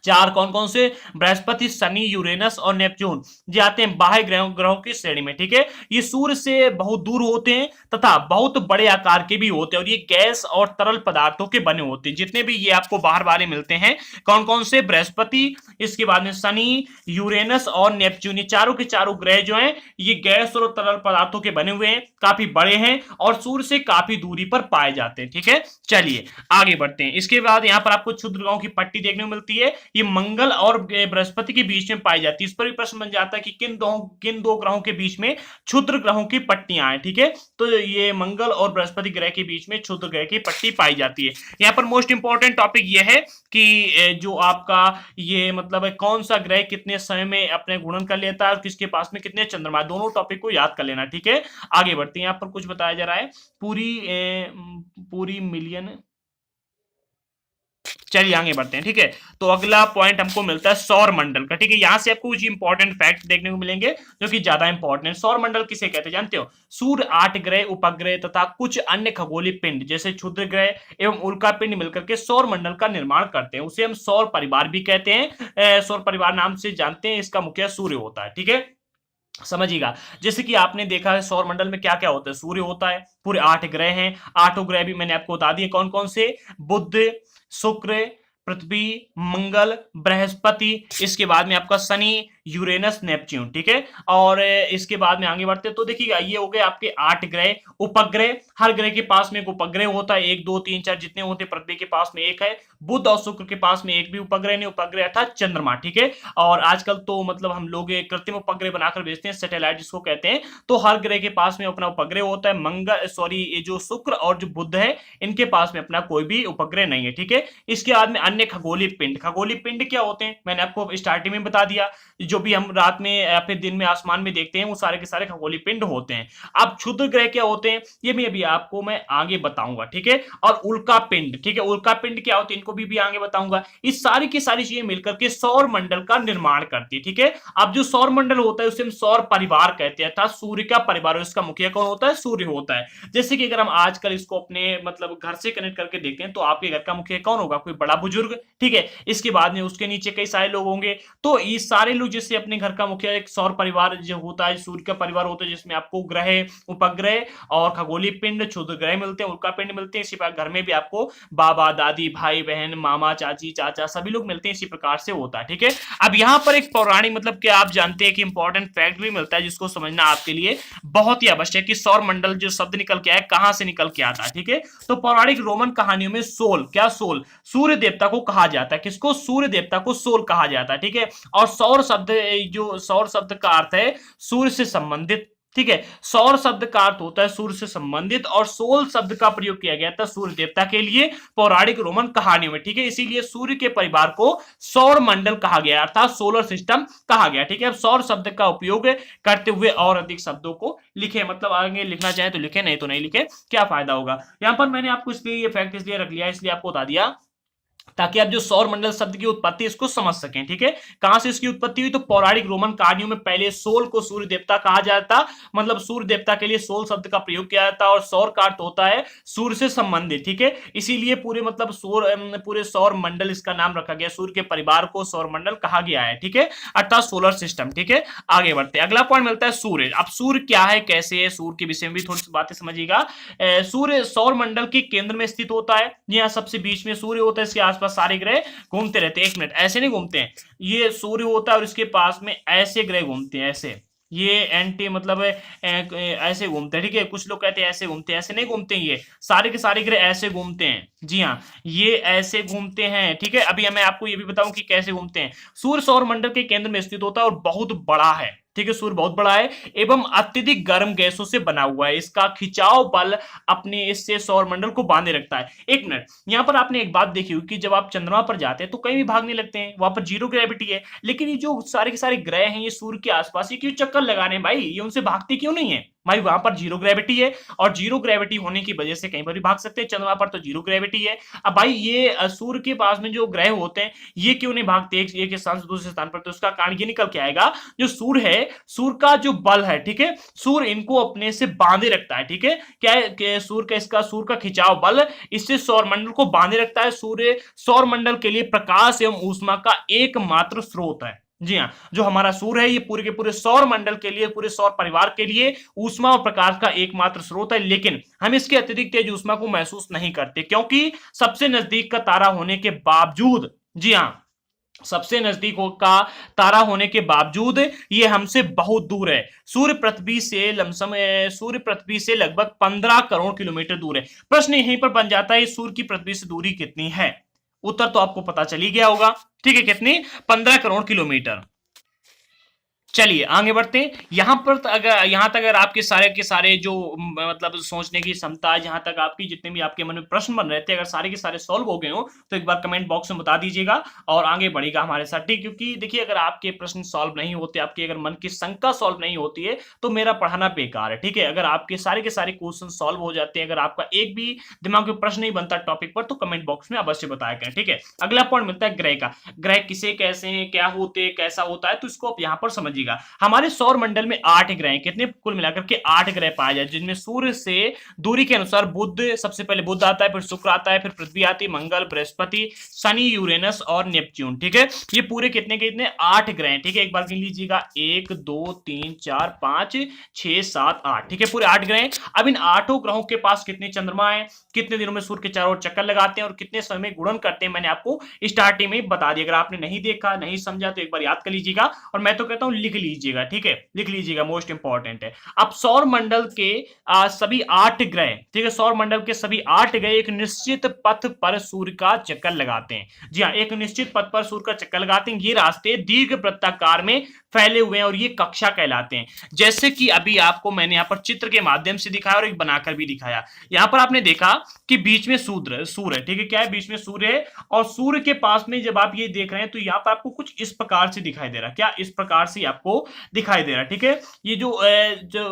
चार कौन कौन से? बृहस्पति, शनि, यूरेनस और नेपच्यून ये आते हैं बाह्य ग्रहों ग्रहों की श्रेणी में। ठीक है, ये सूर्य से बहुत दूर होते हैं तथा बहुत बड़े आकार के भी होते हैं और ये गैस और तरल पदार्थों के बने होते हैं। जितने भी ये आपको बाहर वाले मिलते हैं, कौन कौन से? बृहस्पति, इसके बाद में शनि, यूरेनस और नेपच्यून, ये चारों के चारों ग्रह जो हैं ये गैस और तरल पदार्थों के बने हुए हैं, काफी बड़े हैं और सूर्य से काफी दूरी पर पाए जाते हैं। ठीक है, चलिए आगे बढ़ते हैं। इसके बाद यहाँ पर आपको क्षुद्र ग्रहों की पट्टी देखने को मिलती है, ये मंगल और बृहस्पति के बीच में पाई जाती है। इस पर भी प्रश्न बन जाता है कि किन दो ग्रहों के बीच में क्षुद्र ग्रहों की पट्टियां हैं। ठीक है, तो ये मंगल और बृहस्पति ग्रह के बीच में क्षुद्र ग्रह की पट्टी पाई जाती है। यहाँ पर मोस्ट इंपॉर्टेंट टॉपिक ये है कि जो आपका ये मतलब है कौन सा ग्रह कितने समय में अपने गुणन कर लेता है और किसके पास में कितने चंद्रमा, दोनों टॉपिक को याद कर लेना। ठीक है, आगे बढ़ते हैं। यहाँ पर कुछ बताया जा रहा है, पूरी मिलियन। चलिए आगे बढ़ते हैं। ठीक है, तो अगला पॉइंट हमको मिलता है सौर मंडल का। ठीक है, यहां से आपको कुछ इंपॉर्टेंट फैक्ट देखने को मिलेंगे जो कि ज्यादा इंपॉर्टेंट। सौर मंडल किसे कहते हैं जानते हो? सूर्य, 8 ग्रह, उपग्रह तथा कुछ अन्य खगोलीय पिंड जैसे क्षुद्र ग्रह एवं उल्का पिंड मिलकर के सौर मंडल का निर्माण करते हैं। उसे हम सौर परिवार भी कहते हैं। सौर परिवार नाम से जानते हैं, इसका मुखिया सूर्य होता है। ठीक है, समझिएगा। जैसे कि आपने देखा है सौर मंडल में क्या क्या होता है, सूर्य होता है, पूरे 8 ग्रह हैं, 8 ग्रह भी मैंने आपको बता दिए कौन कौन से, बुध, शुक्र, पृथ्वी, मंगल, बृहस्पति, इसके बाद में आपका शनि, यूरेनस, नेपच्यून। ठीक है, और इसके बाद में आगे बढ़ते तो देखिएगा ये हो गए आपके 8 ग्रह। उपग्रह, हर ग्रह के पास में एक उपग्रह होता है, 1 2 3 4 जितने होते हैं। पृथ्वी के पास में एक है, बुध और शुक्र के पास में एक भी उपग्रह नहीं, उपग्रह अर्थात चंद्रमा। ठीक है, और आजकल तो मतलब हम लोग एक कृत्रिम उपग्रह बनाकर भेजते हैं, सैटेलाइट जिसको कहते हैं, तो हर ग्रह के पास में अपना उपग्रह होता है। ये जो शुक्र और जो बुध है इनके पास में अपना कोई भी उपग्रह नहीं है। ठीक है, इसके बाद में अन्य खगोलीय पिंड। खगोलीय पिंड क्या होते हैं मैंने आपको स्टार्टिंग में बता दिया, जो भी हम रात में या फिर दिन में आसमान में देखते हैं वो सारे के सारे खगोलीय पिंड होते हैं। अब क्षुद्र ग्रह क्या होते हैं ये भी अभी आपको मैं आगे बताऊंगा। ठीक है, और उल्का पिंड, ठीक है, उल्का पिंड क्या होते हैं इनको भी आगे बताऊंगा। इस सारी की सारी चीजें मिलकर के सौर मंडल का निर्माण करती है। ठीक है, अब जो सौर मंडल होता है उसे हम सौर परिवार कहते हैं, अर्थात सूर्य का परिवार, इसका मुखिया कौन होता है? सूर्य होता है। जैसे कि अगर हम आजकल इसको अपने मतलब घर से कनेक्ट करके देखते हैं तो आपके घर का मुखिया कौन होगा? कोई बड़ा बुजुर्ग। ठीक है, इसके बाद में उसके नीचे कई सारे लोग होंगे, तो ये सारे लोग जैसे अपने घर का मुखिया एक सौर परिवार जो होता है, सूर्य का परिवार होता है, जिसमें आपको ग्रह, उपग्रह और खगोलीय पिंड, क्षुद्र ग्रह मिलते हैं, उल्का पिंड मिलते हैं। इसी प्रकार घर में भी आपको बाबा, दादी, भाई, बहन, मामा, चाची, चाचा सभी लोग मिलते हैं, इसी प्रकार से होता है। ठीक है, अब यहाँ पर एक पौराणिक मतलब कि आप जानते हैं कि इंपॉर्टेंट फैक्ट भी मिलता है जिसको समझना आपके लिए बहुत ही आवश्यक है कि सौर मंडल जो शब्द निकल के आया कहां से निकल के आता है। ठीक है, तो पौराणिक रोमन कहानियों में सोल, क्या सोल? सूर्य देवता को कहा जाता है। किसको? सूर्य देवता को सोल कहा जाता है। ठीक है, और सौर शब्द, जो सौर शब्द का अर्थ है सूर्य से संबंधित। ठीक है, सौर शब्द का अर्थ होता है सूर्य से संबंधित और सोल शब्द का प्रयोग किया गया था सूर्य देवता के लिए पौराणिक रोमन कहानियों में। ठीक है, इसीलिए सूर्य के परिवार को सौर मंडल कहा गया अर्थात सोलर सिस्टम कहा गया। ठीक है, अब सौर शब्द का उपयोग करते हुए और अधिक शब्दों को लिखे, मतलब आगे लिखना चाहे तो लिखे, नहीं तो नहीं लिखे, क्या फायदा होगा। यहां पर मैंने आपको इसलिए ये फैक्ट इसलिए रख लिया, इसलिए आपको बता दिया ताकि आप जो सौर मंडल शब्द की उत्पत्ति इसको समझ सकें। ठीक है, कहां से इसकी उत्पत्ति हुई? तो पौराणिक रोमन कहानियों में पहले सोल को सूर्य देवता कहा जाता, मतलब सूर्य देवता के लिए सोल शब्द का प्रयोग किया जाता और सौर का अर्थ होता है सूर्य से संबंधित। ठीक है, इसीलिए पूरे मतलब पूरे सौर मंडल इसका नाम रखा गया, सूर्य के परिवार को सौर मंडल कहा गया है। ठीक है, अर्थात सोलर सिस्टम। ठीक है, आगे बढ़ते अगला पॉइंट मिलता है सूर्य। अब सूर्य क्या है, कैसे है, सूर्य के विषय में भी थोड़ी सी बातें समझिएगा। सूर्य सौर मंडल के केंद्र में स्थित होता है, यहाँ सबसे बीच में सूर्य होता है, इसके आसपास सारे ग्रह घूमते रहते हैं। 1 मिनट, ऐसे नहीं घूमते हैं, ये सूर्य होता है और इसके पास में ऐसे ग्रह घूमते हैं, ऐसे, ये एंटी मतलब ऐसे घूमते हैं। ठीक है, कुछ लोग कहते हैं ऐसे घूमते हैं, ऐसे नहीं घूमते हैं, ये सारे के सारे ग्रह ऐसे घूमते हैं। जी हाँ, ये ऐसे घूमते हैं। ठीक है, अभी मैं आपको ये भी बताऊं कि कैसे घूमते हैं। सूर्य सौर मंडल के केंद्र में स्थित होता है और बहुत बड़ा है। ठीक है, सूर्य बहुत बड़ा है एवं अत्यधिक गर्म गैसों से बना हुआ है। इसका खिंचाव बल अपने इससे सौरमंडल को बांधे रखता है। एक मिनट, यहां पर आपने एक बात देखी होगी कि जब आप चंद्रमा पर जाते हैं तो कहीं भी भागने लगते हैं, वहां पर जीरो ग्रेविटी है, लेकिन ये जो सारे के सारे ग्रह हैं ये सूर्य के आसपास ये क्यों चक्कर लगा रहे हैं भाई, ये उनसे भागते क्यों नहीं है भाई? वहां पर जीरो ग्रेविटी है और जीरो ग्रेविटी होने की वजह से कहीं पर भी भाग सकते हैं, चंद्रमा पर तो जीरो ग्रेविटी है। अब भाई ये सूर्य के पास में जो ग्रह होते हैं ये क्यों नहीं भागते एक स्थान से दूसरे स्थान पर? तो उसका कारण ये निकल के आएगा, जो सूर्य है, सूर्य का जो बल है, ठीक है, सूर्य इनको अपने से बांधे रखता है। ठीक है, क्या है सूर्य का खिंचाव बल इससे सौरमंडल को बांधे रखता है। सूर्य सौरमंडल के लिए प्रकाश एवं ऊष्मा का एकमात्र स्रोत है। जी हाँ, जो हमारा सूर्य है ये पूरे के पूरे सौर मंडल के लिए, पूरे सौर परिवार के लिए ऊष्मा और प्रकाश का एकमात्र स्रोत है, लेकिन हम इसके अत्यधिक तेज ऊष्मा को महसूस नहीं करते, क्योंकि सबसे नजदीक का तारा होने के बावजूद, जी हाँ, सबसे नजदीक का तारा होने के बावजूद ये हमसे बहुत दूर है। सूर्य पृथ्वी से लगभग 15 करोड़ किलोमीटर दूर है। प्रश्न यहीं पर बन जाता है, सूर्य की पृथ्वी से दूरी कितनी है? उत्तर तो आपको पता चल ही गया होगा। ठीक है, कितनी? 15 करोड़ किलोमीटर। चलिए आगे बढ़ते हैं। यहां तक अगर आपके सारे के सारे जो मतलब सोचने की क्षमता है, जहां तक आपकी जितने भी आपके मन में प्रश्न बन रहे थे, अगर सारे के सारे सॉल्व हो गए हो तो एक बार कमेंट बॉक्स में बता दीजिएगा और आगे बढ़ेगा हमारे साथ। ठीक, क्योंकि देखिए अगर आपके प्रश्न सॉल्व नहीं होते, आपके अगर मन की शंका सॉल्व नहीं होती है तो मेरा पढ़ाना बेकार है। ठीक है, अगर आपके सारे के सारे क्वेश्चन सॉल्व हो जाते हैं, अगर आपका एक भी दिमाग में प्रश्न नहीं बनता टॉपिक पर, तो कमेंट बॉक्स में अवश्य बताया करें। ठीक है, अगला पॉइंट मिलता है ग्रह का। ग्रह किसे कैसे हैं, क्या होते हैं, कैसा होता है, तो इसको आप यहां पर समझिएगा। हमारे सौर मंडल में 8 ग्रह हैं। कितने? कुल मिलाकर के 8 ग्रह पाए जाते हैं, जिनमें सूर्य से दूरी के अनुसार बुध, सबसे पहले बुध आता है, फिर शुक्र आता है, फिर पृथ्वी आती है, मंगल, बृहस्पति, शनि, यूरेनस और नेपच्यून। ठीक है, ये पूरे कितने 8 ग्रह हैं। ठीक है, एक बार गिन लीजिएगा, 1 2 3 4 5 6 7 8। ठीक है, पूरे 8 ग्रह हैं। अब इन 8 ग्रहों के पास कितने चंद्रमा है, कितने दिनों में सूर्य के चारों ओर चक्कर लगाते हैं और कितने समय में गुणन करते हैं, मैंने आपको स्टार्टिंग में बता दिया। अगर आपने नहीं देखा, नहीं समझा तो एक बार याद कर लीजिएगा, और मैं तो कहता हूं लिख लीजिएगा। ठीक है, लिख लीजिएगा, मोस्ट इंपॉर्टेंट है। अब सौर मंडल के सभी 8 ग्रह, ठीक है, सौर मंडल के सभी 8 ग्रह एक निश्चित पथ पर सूर्य का चक्कर लगाते हैं। जी हाँ, एक निश्चित पथ पर सूर्य का चक्कर लगाते हैं। ये रास्ते दीर्घ वृत्ताकार में फैले हुए हैं और ये कक्षा कहलाते हैं। जैसे कि अभी आपको मैंने यहाँ पर चित्र के माध्यम से दिखाया और एक बनाकर भी दिखाया। यहाँ पर आपने देखा कि बीच में सूर्य, ठीक है, क्या है? बीच में सूर्य है और सूर्य के पास में जब आप ये देख रहे हैं तो यहाँ पर आपको कुछ इस प्रकार से दिखाई दे रहा है। क्या? इस प्रकार से आपको दिखाई दे रहा है। ठीक है, ये जो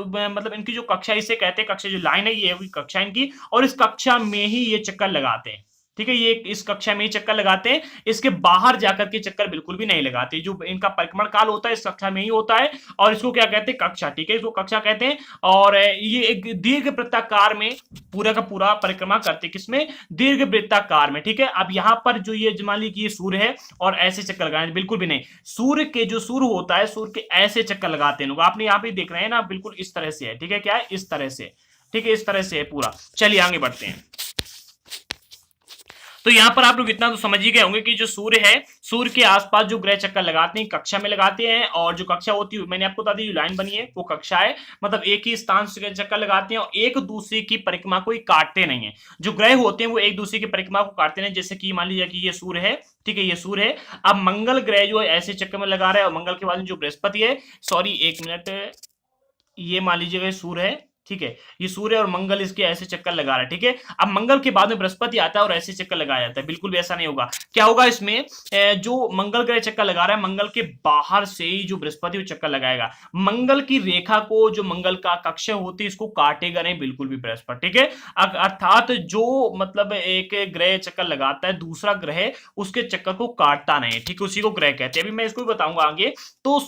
मतलब इनकी जो कक्षा इसे कहते हैं, कक्षा जो लाइन है ये है कक्षा इनकी, और इस कक्षा में ही ये चक्कर लगाते हैं। ठीक है, ये इस कक्षा में ही चक्कर लगाते हैं, इसके बाहर जाकर के चक्कर बिल्कुल भी नहीं लगाते। जो इनका परिक्रमण काल होता है इस कक्षा में ही होता है और इसको क्या कहते हैं? कक्षा। ठीक है, इसको कक्षा कहते हैं। और ये एक दीर्घ वृत्ताकार में पूरा का पूरा परिक्रमा करते हैं। किसमें? दीर्घ वृत्ताकार में। ठीक है, अब यहां पर जो ये मान लीजिए ये सूर्य है और ऐसे चक्कर लगाए, बिल्कुल भी नहीं। सूर्य होता है, सूर्य के ऐसे चक्कर लगाते हैं लोग। आपने यहाँ पे देख रहे हैं ना, बिल्कुल इस तरह से है। ठीक है, क्या है? इस तरह से। ठीक है, इस तरह से है पूरा। चलिए आगे बढ़ते हैं। तो यहां पर आप लोग इतना तो समझ ही गए होंगे कि जो सूर्य है, सूर्य के आसपास जो ग्रह चक्कर लगाते हैं कक्षा में लगाते हैं, और जो कक्षा होती है मैंने आपको बता दी, जो लाइन बनी है वो कक्षा है। मतलब एक ही स्थान से चक्कर लगाते हैं और एक दूसरे की परिक्रमा को काटते नहीं है। जो ग्रह होते हैं वो एक दूसरे की परिक्रमा को काटते नहीं। जैसे कि मान लीजिए कि ये सूर्य है, ठीक है, ये सूर्य है। अब मंगल ग्रह जो है ऐसे चक्कर में लगा रहा है और मंगल के बाद जो बृहस्पति है, सॉरी एक मिनट, ये मान लीजिएगा सूर्य है, ठीक है, ये सूर्य और मंगल इसके ऐसे चक्कर लगा रहा है। ठीक है, अब मंगल के बाद में बृहस्पति आता है और ऐसे चक्कर लगाया जाता है। बिल्कुल भी ऐसा नहीं होगा। क्या होगा इसमें? जो मंगल ग्रह चक्कर लगा रहा है, मंगल के बाहर से ही जो बृहस्पति वो चक्कर लगाएगा। मंगल की रेखा को, जो मंगल का कक्ष होती है, इसको काटेगा नहीं बिल्कुल भी बृहस्पति। ठीक है, अर्थात जो मतलब एक ग्रह चक्कर लगाता है, दूसरा ग्रह उसके चक्कर को काटता नहीं। ठीक है, उसी को ग्रह कहते हैं। अभी मैं इसको भी बताऊंगा आगे। तो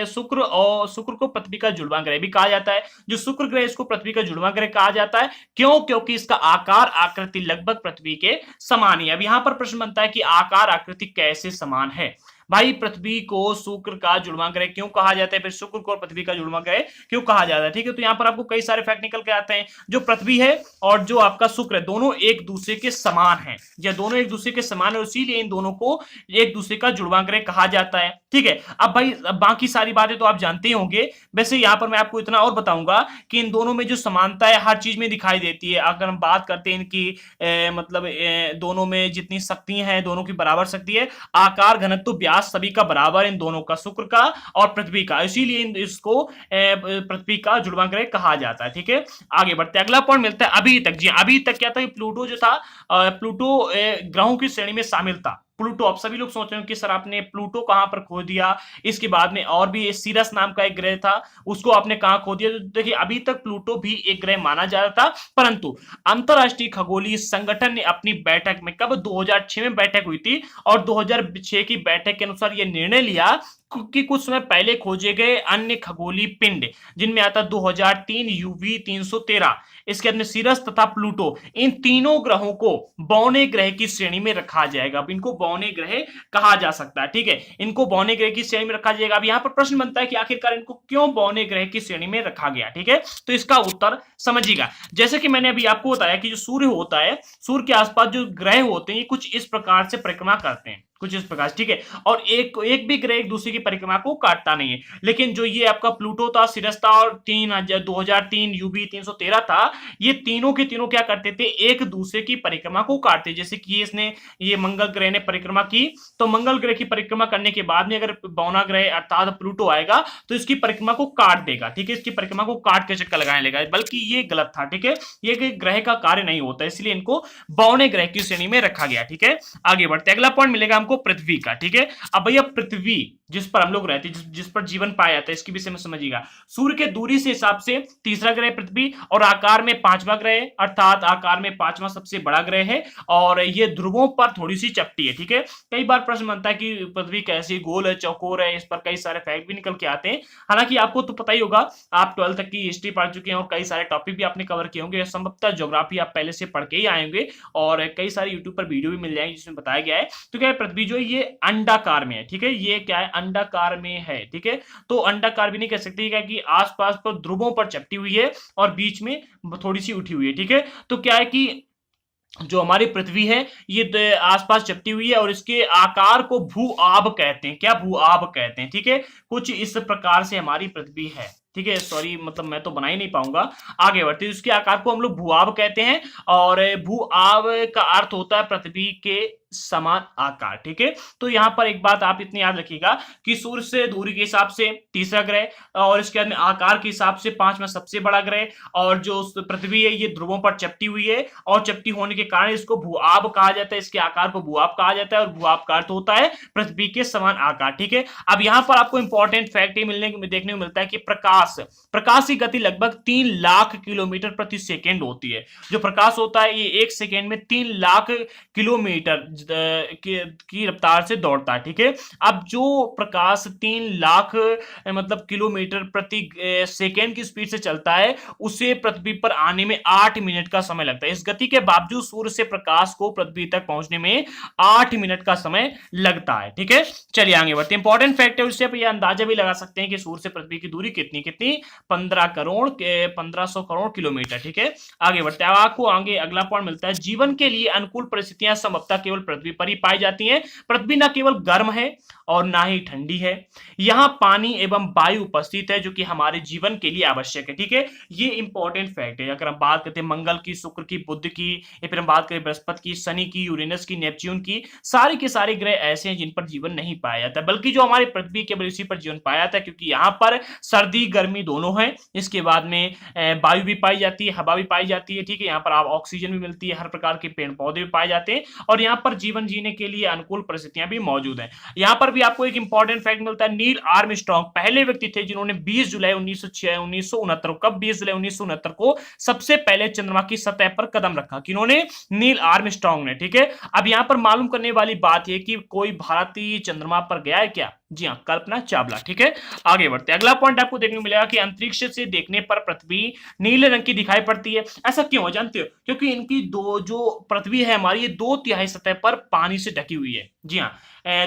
शुक्र को पृथ्वी का जुड़वां ग्रह भी कहा जाता है। जो शुक्र इसको पृथ्वी का जुड़वां ग्रह कहा जाता है। क्यों? क्योंकि इसका आकार आकृति लगभग पृथ्वी के समान ही है। अब यहां पर प्रश्न बनता है कि आकार आकृति कैसे समान है? भाई पृथ्वी को शुक्र का जुड़वां ग्रह क्यों कहा जाता है, फिर शुक्र को पृथ्वी का जुड़वां ग्रह क्यों कहा जाता है? ठीक है, तो यहां पर आपको कई सारे फैक्ट निकल के आते हैं। जो पृथ्वी है और जो आपका शुक्र है, दोनों एक दूसरे के समान है, या दोनों एक दूसरे के समान है, इसीलिए इन दोनों को एक दूसरे का जुड़वां ग्रह कहा जाता है। ठीक है, अब भाई बाकी सारी बातें तो आप जानते ही होंगे। वैसे यहां पर मैं आपको इतना और बताऊंगा कि इन दोनों में जो समानता है हर चीज में दिखाई देती है। अगर हम बात करते हैं इनकी मतलब दोनों में जितनी शक्तियां हैं, दोनों की बराबर शक्ति है। आकार, घनत्व, व्यास व्यास सभी का बराबर, इन दोनों का, शुक्र का और पृथ्वी का, इसीलिए इसको पृथ्वी का जुड़वां ग्रह कहा जाता है। ठीक है, आगे बढ़ते अगला पॉइंट मिलता है अभी तक। जी अभी तक क्या था, प्लूटो जो था, प्लूटो ग्रहों की श्रेणी में शामिल था। प्लूटो, अब सभी लोग सोच रहे हो कि सर आपने प्लूटो कहां पर खो दिया, इसके बाद में और भी सीरस नाम का एक ग्रह था, उसको आपने कहां खो दिया। तो देखिए अभी तक प्लूटो भी एक ग्रह माना जा रहा था, परंतु अंतरराष्ट्रीय खगोलीय संगठन ने अपनी बैठक में, कब 2006 में बैठक हुई थी, और 2006 की बैठक के अनुसार यह निर्णय लिया कि कुछ समय पहले खोजे गए अन्य खगोलीय पिंड, जिनमें आता 2003 यूवी 313, इसके अंदर सीरस तथा प्लूटो, इन तीनों ग्रहों को बौने ग्रह की श्रेणी में रखा जाएगा। अब इनको बौने ग्रह कहा जा सकता है। ठीक है, इनको बौने ग्रह की श्रेणी में रखा जाएगा। अब यहां पर प्रश्न बनता है कि आखिरकार इनको क्यों बौने ग्रह की श्रेणी में रखा गया। ठीक है, तो इसका उत्तर समझिएगा। जैसे कि मैंने अभी आपको बताया कि जो सूर्य होता है, सूर्य के आसपास जो ग्रह होते हैं ये कुछ इस प्रकार से परिक्रमा करते हैं, कुछ इस प्रकार। ठीक है, और एक भी ग्रह एक दूसरे की परिक्रमा को काटता नहीं है। लेकिन जो ये आपका प्लूटो था, सिरस था और 2003 यूबी 313 था, ये तीनों के तीनों क्या करते थे, एक दूसरे की परिक्रमा को काटते। जैसे कि इसने, ये मंगल ग्रह ने परिक्रमा की, तो मंगल ग्रह की परिक्रमा करने के बाद में अगर बौना ग्रह अर्थात प्लूटो आएगा तो इसकी परिक्रमा को काट देगा। ठीक है, इसकी परिक्रमा को काट के चक्कर लगाने लगेगा, बल्कि ये गलत था। ठीक है, ये ग्रह का कार्य नहीं होता, इसलिए इनको बौने ग्रह की श्रेणी में रखा गया। ठीक है, आगे बढ़ते अगला पॉइंट मिलेगा हमको पृथ्वी का। ठीक है, अब भैया पृथ्वी जिस पर हम लोग रहते हैं, जिस पर जीवन पाया जाता है, इसके विषय में समझिएगा। सूर्य के दूरी से हिसाब से तीसरा ग्रह पृथ्वी, और आकार में पांचवा ग्रह, अर्थात आकार में पांचवा सबसे बड़ा ग्रह है, और ये ध्रुवों पर थोड़ी सी चपटी है। ठीक है, कई बार प्रश्न बनता है कि पृथ्वी कैसी गोल है, चौकोर है, इस पर कई सारे फैक्ट भी निकल के आते हैं। हालांकि आपको तो पता ही होगा, आप 12th तक की हिस्ट्री पढ़ चुके हैं और कई सारे टॉपिक भी आपने कवर किए होंगे, संभवतः ज्योग्राफी आप पहले से पढ़ के ही आएंगे, और कई सारे यूट्यूब पर वीडियो भी मिल जाएंगे जिसमें बताया गया है। तो क्या है, पृथ्वी जो है ये अंडाकार में है। ठीक है, ये क्या है, अंडाकार में है। ठीक है, तो अंडाकार भी नहीं कह सकते, क्या कि आसपास पर ध्रुवों पर चपटी हुई है और बीच में थोड़ी सी उठी हुई है। ठीक है, तो क्या है कि जो हमारी पृथ्वी है ये आसपास चपटी हुई है, और इसके आकार को भू आब कहते हैं। क्या, भू आब कहते हैं। ठीक है, कुछ इस प्रकार से हमारी पृथ्वी है। ठीक है, सॉरी मतलब मैं तो बना ही नहीं पाऊंगा। आगे बढ़ते, इसके आकार को हम लोग भूआब कहते हैं, और भूआब का अर्थ होता है पृथ्वी के समान आकार। ठीक है, तो यहां पर एक बात आप इतनी याद रखिएगा कि सूर्य से दूरी के हिसाब से तीसरा ग्रह, और इसके बाद में आकार के हिसाब से पांचवा सबसे बड़ा ग्रह, और जो पृथ्वी है ये ध्रुवों पर चपटी हुई है, और चपटी होने के कारण इसको भूआब कहा जाता है, इसके आकार को भूआब कहा जाता है, और भूआब का अर्थ होता है पृथ्वी के समान आकार। ठीक है, अब यहां पर आपको इंपॉर्टेंट फैक्ट देखने को मिलता है कि प्रकाश की गति लगभग 3 लाख किलोमीटर प्रति सेकेंड होती है। जो प्रकाश होता है ये 1 सेकेंड में 3 लाख किलोमीटर की रफ्तार से दौड़ता है। ठीक है, अब जो प्रकाश 3 लाख मतलब किलोमीटर प्रति सेकेंड की स्पीड से चलता है, उसे पृथ्वी पर आने में 8 मिनट का समय लगता है। इस गति के बावजूद सूर्य से प्रकाश को पृथ्वी तक पहुंचने में 8 मिनट का समय लगता है। ठीक है, चलिए आगे बढ़ते हैं। इंपॉर्टेंट फैक्ट है, उससे आप ये अंदाजा भी लगा सकते हैं कि सूर्य से पृथ्वी की दूरी कितनी 1500 करोड़ किलोमीटर। ठीक है, आगे बढ़ते हैं। आपको आगे अगला पॉइंट मिलता है, जीवन के लिए अनुकूल परिस्थितियां संभवतः केवल पृथ्वी पर ही पाई जाती हैं। पृथ्वी न केवल गर्म है और ना ही ठंडी है, यहां पानी एवं वायु उपस्थित है, जो कि हमारे जीवन के लिए आवश्यक है। ठीक है, ये इंपॉर्टेंट फैक्ट है। अगर हम बात करते हैं मंगल की, शुक्र की, बुध की, या फिर हम बात करें बृहस्पति की, शनि की, यूरेनस की, नेपच्यून की, सारे के सारे ग्रह ऐसे हैं जिन पर जीवन नहीं पाया जाता, बल्कि जो हमारी पृथ्वी केवल इसी पर जीवन पाया जाता है, क्योंकि यहाँ पर सर्दी गर्मी दोनों है। इसके बाद में वायु भी पाई जाती है, हवा भी पाई जाती है। ठीक है, यहाँ पर आप ऑक्सीजन भी मिलती है, हर प्रकार के पेड़ पौधे भी पाए जाते हैं, और यहाँ पर जीवन जीने के लिए अनुकूल परिस्थितियां भी मौजूद हैं। यहाँ पर भी आपको एक इंपॉर्टेंट फैक्ट मिलता है, नील आर्मस्ट्रांग पहले व्यक्ति थे जिन्होंने 20 जुलाई 1969 कब 20 जुलाई 1969 को सबसे पहले चंद्रमा की सतह पर कदम रखा। किन्होंने? नील आर्मस्ट्रांग ने। ठीक है, अब यहाँ पर मालूम करने वाली बात यह कि कोई भारतीय चंद्रमा पर गया है क्या? जी हाँ, कल्पना चावला। ठीक है, आगे बढ़ते हैं। अगला पॉइंट आपको देखने को मिलेगा कि अंतरिक्ष से देखने पर पृथ्वी नीले रंग की दिखाई पड़ती है। ऐसा क्यों है जानते हो? क्योंकि इनकी जो पृथ्वी है हमारी, ये 2/3 सतह पर पानी से ढकी हुई है। जी हाँ,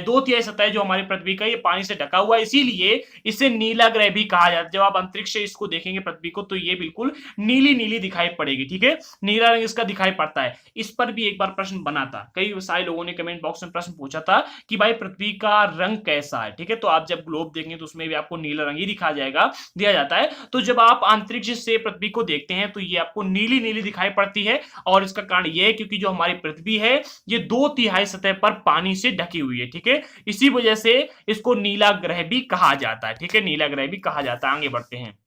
2/3 सतह जो हमारी पृथ्वी का, ये पानी से ढका हुआ है, इसीलिए इसे नीला ग्रह भी कहा जाता है। जब आप अंतरिक्ष से इसको देखेंगे पृथ्वी को, तो ये बिल्कुल नीली नीली दिखाई पड़ेगी। ठीक है, नीला रंग इसका दिखाई पड़ता है। इस पर भी एक बार प्रश्न बना था, कई सारे लोगों ने कमेंट बॉक्स में प्रश्न पूछा था कि भाई पृथ्वी का रंग कैसा है। है, ठीक है। तो आप जब ग्लोब देखेंगे तो उसमें भी आपको नीला रंग ही दिया जाता है। तो जब आप अंतरिक्ष से पृथ्वी को देखते हैं तो ये आपको नीली नीली दिखाई पड़ती है, और इसका कारण ये है क्योंकि जो हमारी पृथ्वी है ये 2/3 सतह पर पानी से ढकी हुई है, ठीक है। इसी वजह से इसको नीला ग्रह भी कहा जाता है, ठीक है, नीला ग्रह भी कहा जाता है। आगे बढ़ते हैं।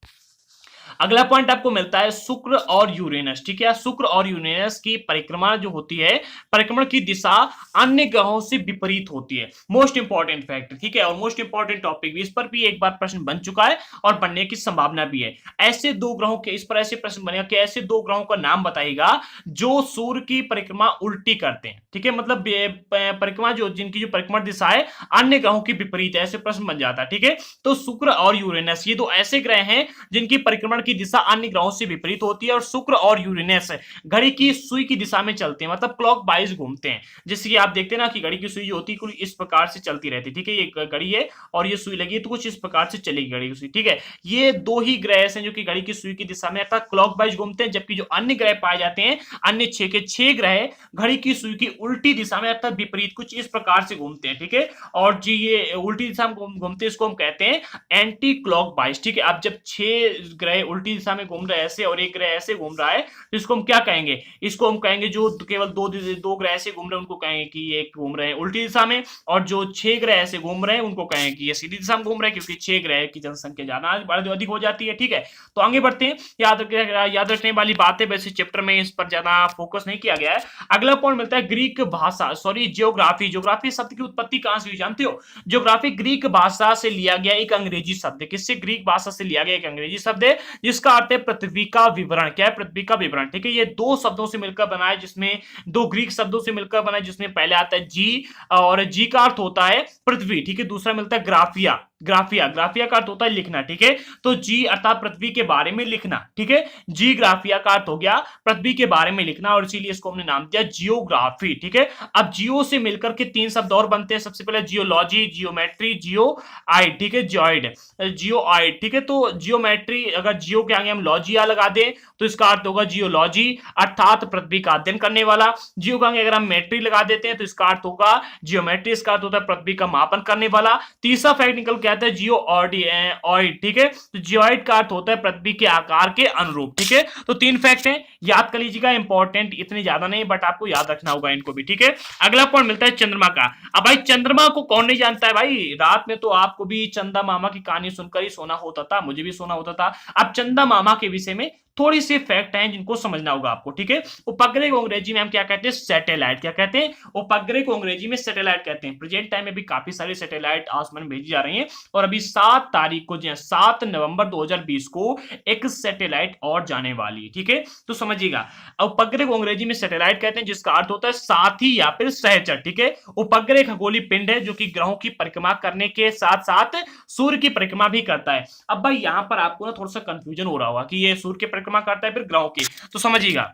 अगला पॉइंट आपको मिलता है शुक्र और यूरेनस, ठीक है। शुक्र और यूरेनस की परिक्रमा जो होती है, परिक्रमण की दिशा अन्य ग्रहों से विपरीत होती है। मोस्ट इंपॉर्टेंट फैक्ट, ठीक है, और मोस्ट इंपॉर्टेंट टॉपिक भी, इस पर भी एक बार प्रश्न बन चुका है और बनने की संभावना भी है। ऐसे दो ग्रहों के, इस पर ऐसे प्रश्न बनेगा कि ऐसे दो ग्रहों का नाम बताइएगा जो सूर्य की परिक्रमा उल्टी करते हैं, ठीक है। मतलब परिक्रमा जो, जिनकी जो परिक्रमण दिशा है अन्य ग्रहों की विपरीत है, ऐसे प्रश्न बन जाता है, ठीक है। तो शुक्र और यूरेनस ये दो ऐसे ग्रह हैं जिनकी परिक्रमण की दिशा अन्य ग्रहों से विपरीत होती है, और शुक्र और यूरेनस घड़ी की सुई की दिशा में चलते हैं, मतलब क्लॉक वाइज घूमते हैं। जैसे कि आप देखते हैं ना कि घड़ी की सुई जो होती है कुछ इस प्रकार से चलती रहती है, ठीक है। ये घड़ी है और ये सुई लगी है तो कुछ इस प्रकार से चलेगी घड़ी की सुई, ठीक है। ये दो ही ग्रह हैं जो कि घड़ी की सुई की दिशा में अर्थात क्लॉक वाइज घूमते हैं, जबकि जो अन्य ग्रह पाए जाते हैं, अन्य 6 के 6 ग्रह घड़ी की सुई की उल्टी दिशा में अर्थात विपरीत कुछ इस प्रकार से घूमते हैं, ठीक है। और जी ये उल्टी दिशा में घूमते हैं, इसको हम कहते हैं एंटी क्लॉक वाइज, ठीक है। अब जब 6 ग्रह उल्टी दिशा में घूम रहे हैं ऐसे और एक ग्रह ऐसे घूम रहा है तो इसको हम क्या कहेंगे, इसको हम कहेंगे जो केवल दो ग्रह ऐसे घूम रहे हैं उनको कहेंगे कि ये घूम रहे हैं उल्टी दिशा में, और जो 6 ग्रह ऐसे घूम रहे हैं उनको कहेंगे कि ये सीधी दिशा में घूम रहे हैं, क्योंकि 6 ग्रह की जनसंख्या ज्यादा अधिक हो जाती है, ठीक है। तो आगे बढ़ते हैं। याद रखने वाली बात है, वैसे चैप्टर में इस पर ज्यादा फोकस नहीं किया गया है। अगला पॉइंट मिलता है ग्रीक भाषा, सॉरी ज्योग्राफी। ज्योग्राफी शब्द की उत्पत्ति कहां से हुई जानते हो? ज्योग्राफी ग्रीक भाषा से लिया गया एक अंग्रेजी शब्द है। किससे? ग्रीक भाषा से लिया गया एक अंग्रेजी शब्द है जिसका अर्थ है पृथ्वी का विवरण। क्या है? पृथ्वी का विवरण, ठीक है। ये दो शब्दों से मिलकर बना है, जिसमें दो ग्रीक शब्दों से मिलकर बना है, जिसमें पहले आता है जी, और जी का अर्थ होता है पृथ्वी, ठीक है। दूसरा मिलता है ग्राफिया। ग्राफिया का अर्थ होता है लिखना, ठीक है। तो जी अर्थात पृथ्वी के बारे में लिखना, ठीक है। जी ग्राफिया का अर्थ हो गया पृथ्वी के बारे में लिखना, और इसीलिए इसको हमने नाम दिया जियोग्राफी, ठीक है। अब जियो से मिलकर के 3 शब्द और बनते हैं। सबसे पहले जियोलॉजी, जियोमेट्री, जियोआइड, ठीक है, जियोआइड, ठीक है। तो जियोमेट्री, अगर जियो के आगे हम लॉजिया लगा दें तो इसका अर्थ होगा जियोलॉजी अर्थात पृथ्वी का अध्ययन करने वाला। जियो के आगे अगर हम मेट्री लगा देते हैं तो इसका अर्थ होगा जियोमेट्री, इसका अर्थ होता है पृथ्वी का मापन करने वाला। तीसरा फैक्ट निकल के आता है जियोऑइड, ठीक है। तो जियोइड का अर्थ होता है पृथ्वी के आकार के अनुरूप, ठीक है। तो 3 फैक्ट हैं, याद कर लीजिएगा, इंपॉर्टेंट इतने ज्यादा नहीं बट आपको याद रखना होगा इनको भी, ठीक है। अगला पॉइंट मिलता है चंद्रमा का। अब भाई चंद्रमा को कौन नहीं जानता है भाई, रात में तो आपको भी चंदा मामा की कहानी सुनकर ही सोना होता था, मुझे भी सोना होता था। अब चंदा मामा के विषय में थोड़ी सी फैक्ट हैं जिनको समझना होगा आपको, ठीक है। उपग्रह को अंग्रेजी में हम क्या कहते हैं? सैटेलाइट। क्या कहते हैं? उपग्रह को अंग्रेजी में सैटेलाइट कहते हैं। प्रेजेंट टाइम में भी काफी सारी सैटेलाइट आसमान में भेजी जा रही हैं, और अभी 7 तारीख को, 7 नवंबर 2020 को एक सैटेलाइट और जाने वाली है, ठीक है। तो समझिएगा, उपग्रह को अंग्रेजी में सैटेलाइट कहते हैं, जिसका अर्थ होता है साथी या फिर सहचर, ठीक है। उपग्रह खगोलीय पिंड है जो कि ग्रहों की परिक्रमा करने के साथ साथ सूर्य की परिक्रमा भी करता है। अब भाई यहां पर आपको ना थोड़ा सा कंफ्यूजन हो रहा होगा कि ये सूर्य की परिक्रमा करता है फिर ग्रहों की, तो समझिएगा,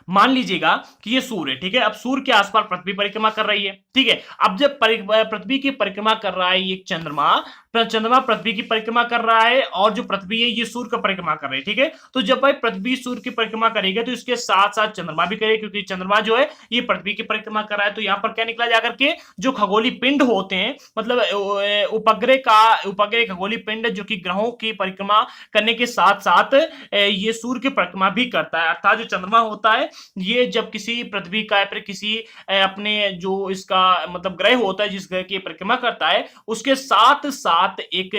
मान लीजिएगा कि ये सूर्य है, ठीक है। अब सूर्य के आसपास पृथ्वी परिक्रमा कर रही है, ठीक है। अब जब पृथ्वी की परिक्रमा कर रहा है ये चंद्रमा पृथ्वी की परिक्रमा कर रहा है, और जो पृथ्वी है ये सूर्य का परिक्रमा कर रही है, ठीक है। तो जब भाई पृथ्वी सूर्य की परिक्रमा करेगी तो इसके साथ साथ चंद्रमा भी करेगी, क्योंकि चंद्रमा जो है ये पृथ्वी की परिक्रमा कर रहा है। तो यहां पर क्या निकला जाकर के जो खगोलीय पिंड होते हैं, मतलब उपग्रह खगोलीय पिंड जो कि ग्रहों की परिक्रमा करने के साथ साथ ये सूर्य की परिक्रमा भी करता है। अर्थात जो चंद्रमा होता है ये जब किसी पृथ्वी का या फिर किसी अपने जो इसका मतलब ग्रह होता है जिस ग्रह की परिक्रमा करता है, उसके साथ साथ एक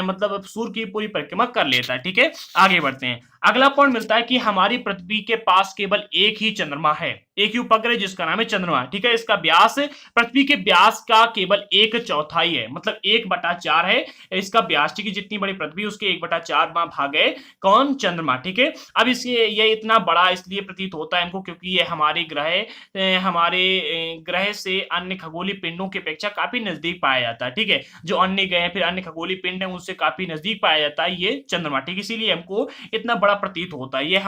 मतलब सूर्य की पूरी परिक्रमा कर लेता है, ठीक है। आगे बढ़ते हैं। अगला पॉइंट मिलता है कि हमारी पृथ्वी के पास केवल एक ही चंद्रमा है, एक ही उपग्रह जिसका नाम है चंद्रमा, ठीक है। इसका व्यास पृथ्वी के व्यास का केवल 1/4 है, मतलब 1/4 है इसका व्यास, ठीक है। जितनी बड़ी पृथ्वी उसके 1/4 भाग है कौन? चंद्रमा, ठीक है। अब इसलिए ये इतना बड़ा इसलिए प्रतीत होता है हमको क्योंकि ये हमारे ग्रह से अन्य खगोलीय पिंडों की अपेक्षा काफी नजदीक पाया जाता है, ठीक है। जो अन्य ग्रह फिर अन्य खगोलीय पिंड है उनसे काफी नजदीक पाया जाता है ये चंद्रमा, ठीक है। इसीलिए हमको इतना बड़ा बड़ा प्रतीत होता है। ये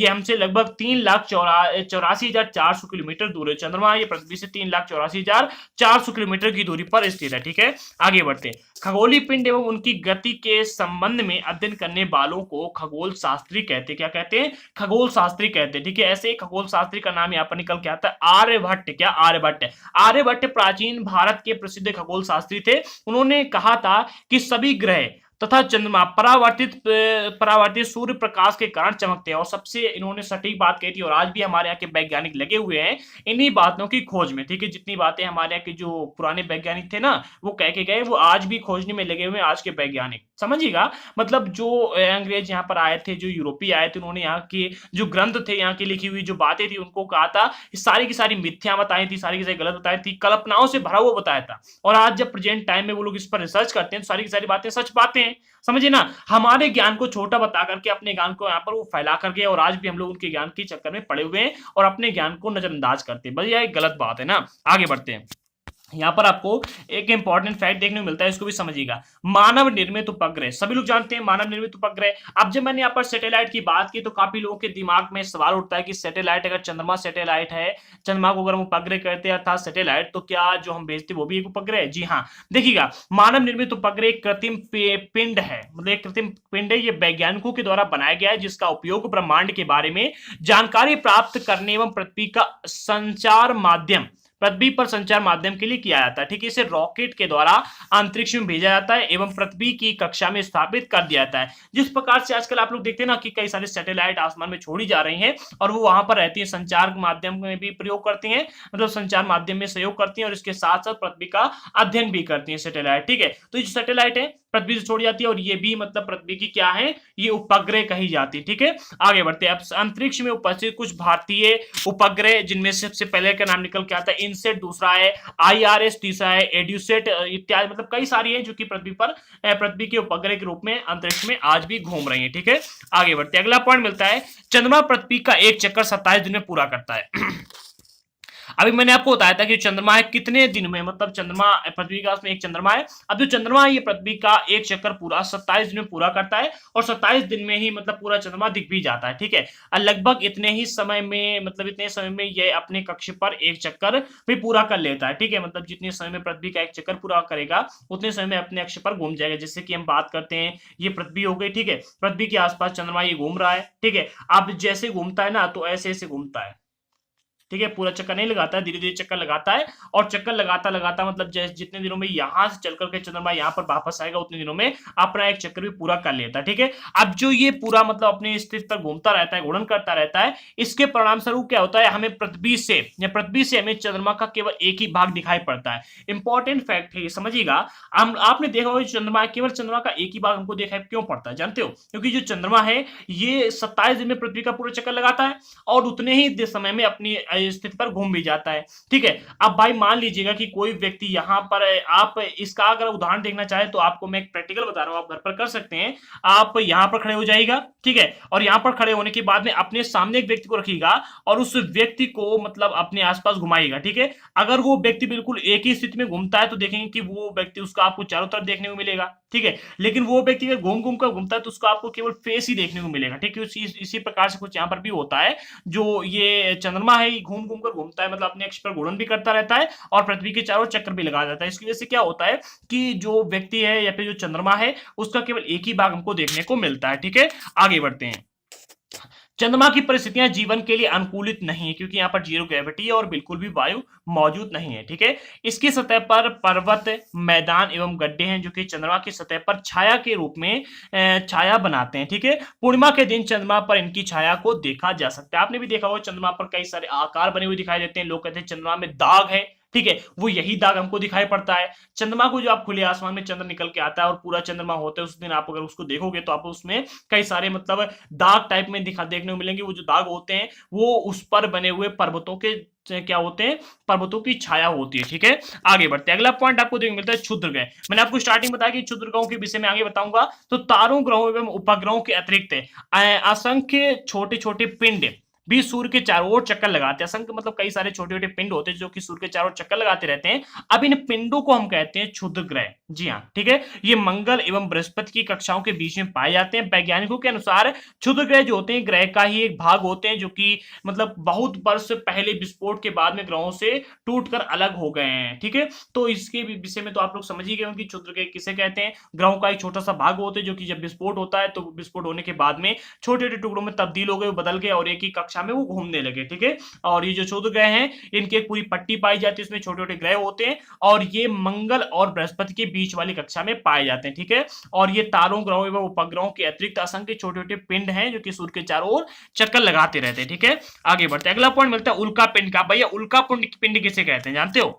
हमसे लगभग 3,84,400 किलोमीटर दूर है। चंद्रमा ये पृथ्वी से 3,84,400 किलोमीटर की दूरी पर स्थित है। ठीक है, आगे बढ़ते हैं। खगोलीय पिंड एवं उनकी गति के संबंध में अध्ययन करने वालों को खगोल शास्त्री कहते हैं। क्या कहते हैं? खगोल शास्त्री कहते हैं। ठीक है, ऐसे ही खगोल शास्त्री का नाम यहाँ पर निकल के आता है आर्यभट्ट। क्या? आर्यभट्ट। आर्यभट्ट प्राचीन भारत के प्रसिद्ध खगोल शास्त्री थे। उन्होंने कहा था कि सभी ग्रह तथा चंद्रमा परावर्तित सूर्य प्रकाश के कारण चमकते हैं, और सबसे इन्होंने सटीक बात कही थी। और आज भी हमारे यहाँ के वैज्ञानिक लगे हुए हैं इन्हीं बातों की खोज में। ठीक है, जितनी बातें हमारे यहाँ के जो पुराने वैज्ञानिक थे ना वो कह के गए, वो आज भी खोजने में लगे हुए हैं आज के वैज्ञानिक। समझिएगा, मतलब जो अंग्रेज यहाँ पर आए थे, जो यूरोपीय आए थे, उन्होंने यहाँ के जो ग्रंथ थे, यहाँ की लिखी हुई जो बातें थी, उनको कहा था सारी की सारी मिथ्या बताई थी, सारी की सारी गलत बताई थी, कल्पनाओं से भरा हुआ बताया था। और आज जब प्रेजेंट टाइम में वो लोग इस पर रिसर्च करते हैं तो सारी की सारी बातें सच बातें हैं। समझिए ना, हमारे ज्ञान को छोटा बता करके अपने ज्ञान को यहाँ पर वो फैला करके, और आज भी हम लोग उनके ज्ञान के चक्कर में पड़े हुए हैं और अपने ज्ञान को नजरअंदाज करते हैं। भैया एक गलत बात है ना। आगे बढ़ते हैं। यहाँ पर आपको एक इंपॉर्टेंट फैक्ट देखने को मिलता है, इसको भी समझिएगा। मानव निर्मित उपग्रह, सभी लोग जानते हैं मानव निर्मित उपग्रह। अब जब मैंने यहाँ पर सैटेलाइट की बात की तो काफी लोगों के दिमाग में सवाल उठता है कि सैटेलाइट, अगर चंद्रमा सैटेलाइट है, चंद्रमा को अगर हम उपग्रह कहते हैं अर्थात सैटेलाइट, तो क्या जो हम भेजते वो भी एक उपग्रह है? जी हाँ, देखिएगा, मानव निर्मित उपग्रह एक कृत्रिम पिंड है, मतलब एक कृत्रिम पिंड है। ये वैज्ञानिकों के द्वारा बनाया गया है, जिसका उपयोग ब्रह्मांड के बारे में जानकारी प्राप्त करने एवं पृथ्वी पर संचार माध्यम के लिए किया जाता है। ठीक है, इसे रॉकेट के द्वारा अंतरिक्ष में भेजा जाता है एवं पृथ्वी की कक्षा में स्थापित कर दिया जाता है। जिस प्रकार से आजकल आप लोग देखते हैं ना कि कई सारे सैटेलाइट आसमान में छोड़ी जा रही हैं और वो वहां पर रहती है, संचार माध्यम में भी प्रयोग करती हैं, मतलब संचार माध्यम में सहयोग करती हैं, और इसके साथ साथ पृथ्वी का अध्ययन भी करती है सैटेलाइट। ठीक है, तो ये जो सैटेलाइट है पृथ्वी से छोड़ी जाती है, और ये भी मतलब पृथ्वी की क्या है, ये उपग्रह कही जाती है। ठीक है, आगे बढ़ते हैं। अब अंतरिक्ष में उपस्थित कुछ भारतीय उपग्रह, जिनमें सबसे पहले का नाम निकल के आता है इनसेट, दूसरा है IRS, तीसरा है एड्यूसेट इत्यादि, मतलब कई सारी है जो कि पृथ्वी के उपग्रह के रूप में अंतरिक्ष में आज भी घूम रही है। ठीक है, आगे बढ़ते हैं। अगला पॉइंट मिलता है, चंद्रमा पृथ्वी का एक चक्कर 27 दिन में पूरा करता है। अभी मैंने आपको बताया था कि चंद्रमा है कितने दिन में, मतलब चंद्रमा पृथ्वी का उसमें एक चंद्रमा है। अब जो चंद्रमा है ये पृथ्वी का एक चक्कर पूरा 27 दिन में पूरा करता है, और 27 दिन में ही मतलब पूरा चंद्रमा दिख भी जाता है। ठीक है, लगभग इतने समय में ये अपने कक्ष पर एक चक्कर भी पूरा कर लेता है। ठीक है, मतलब जितने समय में पृथ्वी का एक चक्कर पूरा करेगा उतने समय में अपने अक्ष पर घूम जाएगा। जैसे कि हम बात करते हैं, ये पृथ्वी हो गई। ठीक है, पृथ्वी के आसपास चंद्रमा ये घूम रहा है। ठीक है, अब जैसे घूमता है ना तो ऐसे ऐसे घूमता है। ठीक है, पूरा चक्कर नहीं लगाता है, धीरे धीरे चक्कर लगाता है, और चक्कर लगाता लगाता मतलब जैसे जितने दिनों में यहां से चलकर के चंद्रमा यहां पर वापस आएगा उतने दिनों में अपना एक चक्कर भी पूरा कर लेता है। ठीक है, अब जो ये पूरा मतलब अपने स्थिति पर घूमता रहता है, घूर्णन करता रहता है, इसके परिणाम स्वरूप क्या होता है, हमें पृथ्वी से हमें चंद्रमा का केवल एक ही भाग दिखाई पड़ता है। इंपॉर्टेंट फैक्ट है ये, समझिएगा। आपने देखा होगा चंद्रमा, केवल चंद्रमा का एक ही भाग हमको दिखाई क्यों पड़ता है, जानते हो? क्योंकि जो चंद्रमा है ये 27 दिन में पृथ्वी का पूरा चक्कर लगाता है, और उतने ही समय में अपनी स्थिति पर घूम भी जाता है। ठीक है, अब भाई मान लीजिएगा कि कोई व्यक्ति यहां पर, आप इसका अगर उदाहरण देखना चाहे तो आपको मैं एक प्रैक्टिकल बता रहा हूं, आप घर पर कर सकते हैं। आप यहां पर खड़े हो जाइएगा, ठीक है, और यहां पर खड़े होने के बाद में अपने सामने एक व्यक्ति को रखिएगा और उस व्यक्ति को मतलब अपने आसपास घुमाइएगा। ठीक है, अगर वो व्यक्ति बिल्कुल एक ही स्थिति में घूमता है तो देखेंगे कि वो व्यक्ति उसका आपको चारों तरफ देखने को मिलेगा। ठीक है, लेकिन वो व्यक्ति अगर घूम घूम कर घूमता है तो उसको आपको केवल फेस ही देखने को मिलेगा। ठीक है, इसी प्रकार से कुछ यहां पर भी होता है। जो ये चंद्रमा है घूम घूम कर घूमता है, मतलब अपने अक्ष पर घूर्णन भी करता रहता है और पृथ्वी के चारों चक्कर भी लगा देता है। इसकी वजह से क्या होता है कि जो व्यक्ति है या फिर जो चंद्रमा है उसका केवल एक ही भाग हमको देखने को मिलता है। ठीक है, आगे बढ़ते हैं। चंद्रमा की परिस्थितियां जीवन के लिए अनुकूलित नहीं है, क्योंकि यहाँ पर जीरो ग्रेविटी है और बिल्कुल भी वायु मौजूद नहीं है। ठीक है, इसकी सतह पर पर्वत, मैदान एवं गड्ढे हैं जो कि चंद्रमा की सतह पर छाया के रूप में छाया बनाते हैं। ठीक है, पूर्णिमा के दिन चंद्रमा पर इनकी छाया को देखा जा सकता है। आपने भी देखा होगा चंद्रमा पर कई सारे आकार बने हुए दिखाई देते हैं। लोग कहते हैं चंद्रमा में दाग है। ठीक है, वो यही दाग हमको दिखाई पड़ता है। चंद्रमा को जो आप खुले आसमान में चंद्र निकल के आता है और पूरा चंद्रमा होता है, उस दिन आप अगर उसको देखोगे तो आप उसमें कई सारे मतलब दाग टाइप में देखने को मिलेंगे। वो जो दाग होते हैं वो उस पर बने हुए पर्वतों के क्या होते हैं, पर्वतों की छाया होती है। ठीक है, आगे बढ़ते हैं। अगला पॉइंट आपको देखने मिलता है क्षुद्र ग्रह। मैंने आपको स्टार्टिंग बताया कि क्षुद्र ग्रहों के विषय में आगे बताऊंगा। तो तारों, ग्रहों एवं उपग्रहों के अतिरिक्त असंख्य छोटे छोटे पिंड भी सूर्य के चारों ओर चक्कर लगाते हैं। असंख्य मतलब कई सारे छोटे छोटे पिंड होते हैं जो कि सूर्य के चारों ओर चक्कर लगाते रहते हैं। अब इन पिंडों को हम कहते हैं क्षुद्र ग्रह। जी हाँ, ठीक है। ये मंगल एवं बृहस्पति की कक्षाओं के बीच में पाए जाते हैं। वैज्ञानिकों के अनुसार क्षुद्र ग्रह जो होते हैं ग्रह का ही एक भाग होते हैं जो कि मतलब बहुत वर्ष पहले विस्फोट के बाद में ग्रहों से टूटकर अलग हो गए हैं। ठीक है, तो इसके विषय में तो आप लोग समझ ही गए होंगे क्षुद्र ग्रह किसे कहते हैं। ग्रहों का एक छोटा सा भाग होते हैं जो कि जब विस्फोट होता है तो विस्फोट होने के बाद में छोटे छोटे टुकड़ों में तब्दील हो गए, बदल गए और एक ही कक्षा में वो घूमने लगे। ठीक है, और ये जो क्षुद्र ग्रह हैं इनकी एक पूरी पट्टी पाई जाती है, इसमें छोटे छोटे ग्रह होते हैं और ये मंगल और बृहस्पति के बीच वाली कक्षा में पाए जाते हैं। ठीक है, और ये तारों, ग्रहों एवं उपग्रहों के अतिरिक्त असंख्य छोटे छोटे पिंड हैं जो कि सूर्य के चारों ओर चक्कर लगाते रहते हैं। ठीक है, आगे बढ़ते हैं। अगला पॉइंट मिलता है उल्का पिंड का। भैया उल्का पिंड किसे कहते हैं जानते हो?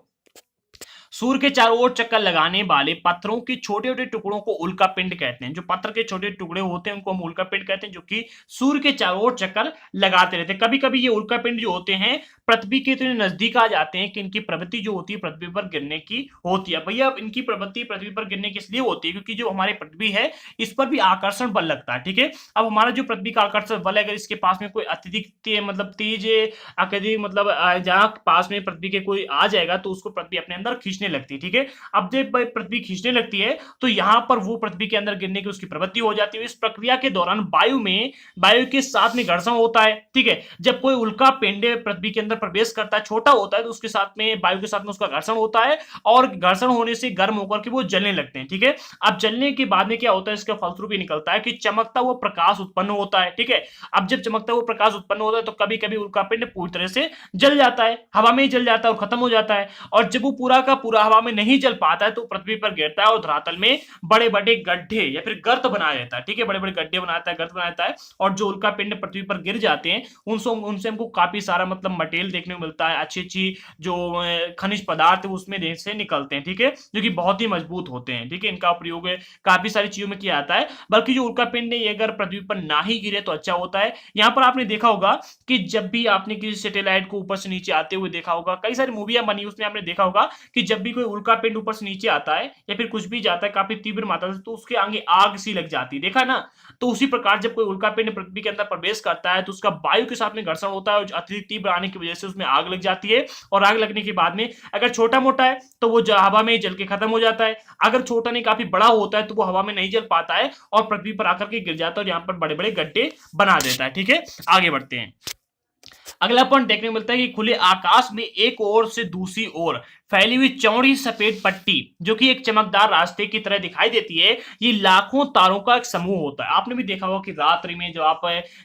सूर्य के चारों ओर चक्कर लगाने वाले पत्थरों के छोटे छोटे टुकड़ों को उल्का पिंड कहते हैं। जो पत्थर के छोटे टुकड़े होते हैं उनको हम उल्का पिंड कहते हैं जो कि सूर्य के चारों ओर चक्कर लगाते रहते हैं। कभी कभी ये उल्का पिंड जो होते हैं पृथ्वी के इतने नजदीक आ जाते हैं कि इनकी प्रवृत्ति जो होती है पृथ्वी पर गिरने की होती है। भैया इनकी प्रवृत्ति पृथ्वी पर गिरने की इसलिए होती है क्योंकि जो हमारी पृथ्वी है इस पर भी आकर्षण बल लगता है। ठीक है, अब हमारा जो पृथ्वी का आकर्षण बल है अगर इसके पास में कोई अत्यधिक मतलब तेज अत्यधिक मतलब जहां पास में पृथ्वी के कोई आ जाएगा तो उसको पृथ्वी अपने अंदर खींचने लगती है। ठीक है, अब जब पृथ्वी खींचने लगती है तो यहां पर वो पृथ्वी के अंदर गिरने की उसकी प्रवृत्ति हो जाती है। इस प्रक्रिया के दौरान वायु के साथ में घर्षण होता है। ठीक है, जब कोई उल्का पिंड पृथ्वी के अंदर प्रवेश करता है, छोटा होता है तो उसके साथ में वायु के साथ में उसका घर्षण होता है और घर्षण होने से गर्म होकर के वो जलने लगते हैं। ठीक है, अब जलने के बाद में क्या होता है इसका फलस्वरूप ये निकलता है कि चमकता हुआ प्रकाश उत्पन्न होता है। ठीक है, अब जब चमकता हुआ प्रकाश उत्पन्न होता है तो कभी कभी उल्का पिंड पूरी तरह से जल जाता है, हवा में ही जल जाता है और खत्म हो जाता है। और जब वो पूरा का पूरा हवा में नहीं जल पाता है तो पृथ्वी पर गिरता है और धरातल में बड़े बड़े गड्ढे या फिर गर्त बना देता है। ठीक है, बड़े बड़े गड्ढे बनाता है, गर्त बनाता है और जो उल्का पिंड पृथ्वी पर गिर जाते हैं उनसे हमको काफी सारा मतलब मटेरियल देखने को मिलता है। अच्छी अच्छी जो खनिज पदार्थ है उसमें से निकलते हैं। ठीक है, जो कि बहुत ही मजबूत होते हैं। ठीक है, इनका प्रयोग काफी सारी चीजों में किया जाता है। बल्कि जो उल्का पिंड है ये अगर पृथ्वी पर ना ही गिरे तो अच्छा होता है। यहाँ पर आपने देखा होगा कि जब भी आपने किसी सैटेलाइट को ऊपर से नीचे आते हुए देखा होगा, कई सारी मूवियां बनी उसमें आपने देखा होगा कि जब भी कोई उल्का पिंड ऊपर से नीचे आता है या फिर कुछ भी जाता है काफी तीव्र मात्रा से तो उसके आगे आग सी लग जाती है, देखा ना? तो उसी प्रकार जब कोई उल्का पिंड पृथ्वी के अंदर प्रवेश करता है तो उसका वायु के साथ में घर्षण होता है और अत्यधिक तीव्र आने की वजह से उसमें आग लग जाती है और आग लगने के बाद में अगर छोटा मोटा है तो वो हवा में जल के खत्म हो जाता है। अगर छोटा नहीं काफी बड़ा होता है तो वो हवा में नहीं जल पाता है और पृथ्वी पर आकर के गिर जाता है और यहाँ पर बड़े बड़े गड्ढे बना देता है। ठीक है, आगे बढ़ते हैं। अगला पॉइंट देखने को मिलता है कि खुले आकाश में एक ओर से दूसरी ओर फैली हुई चौड़ी सफेद पट्टी जो कि एक चमकदार रास्ते की तरह दिखाई देती है, ये लाखों तारों का एक समूह होता है। आपने भी देखा होगा कि रात्रि में जब आप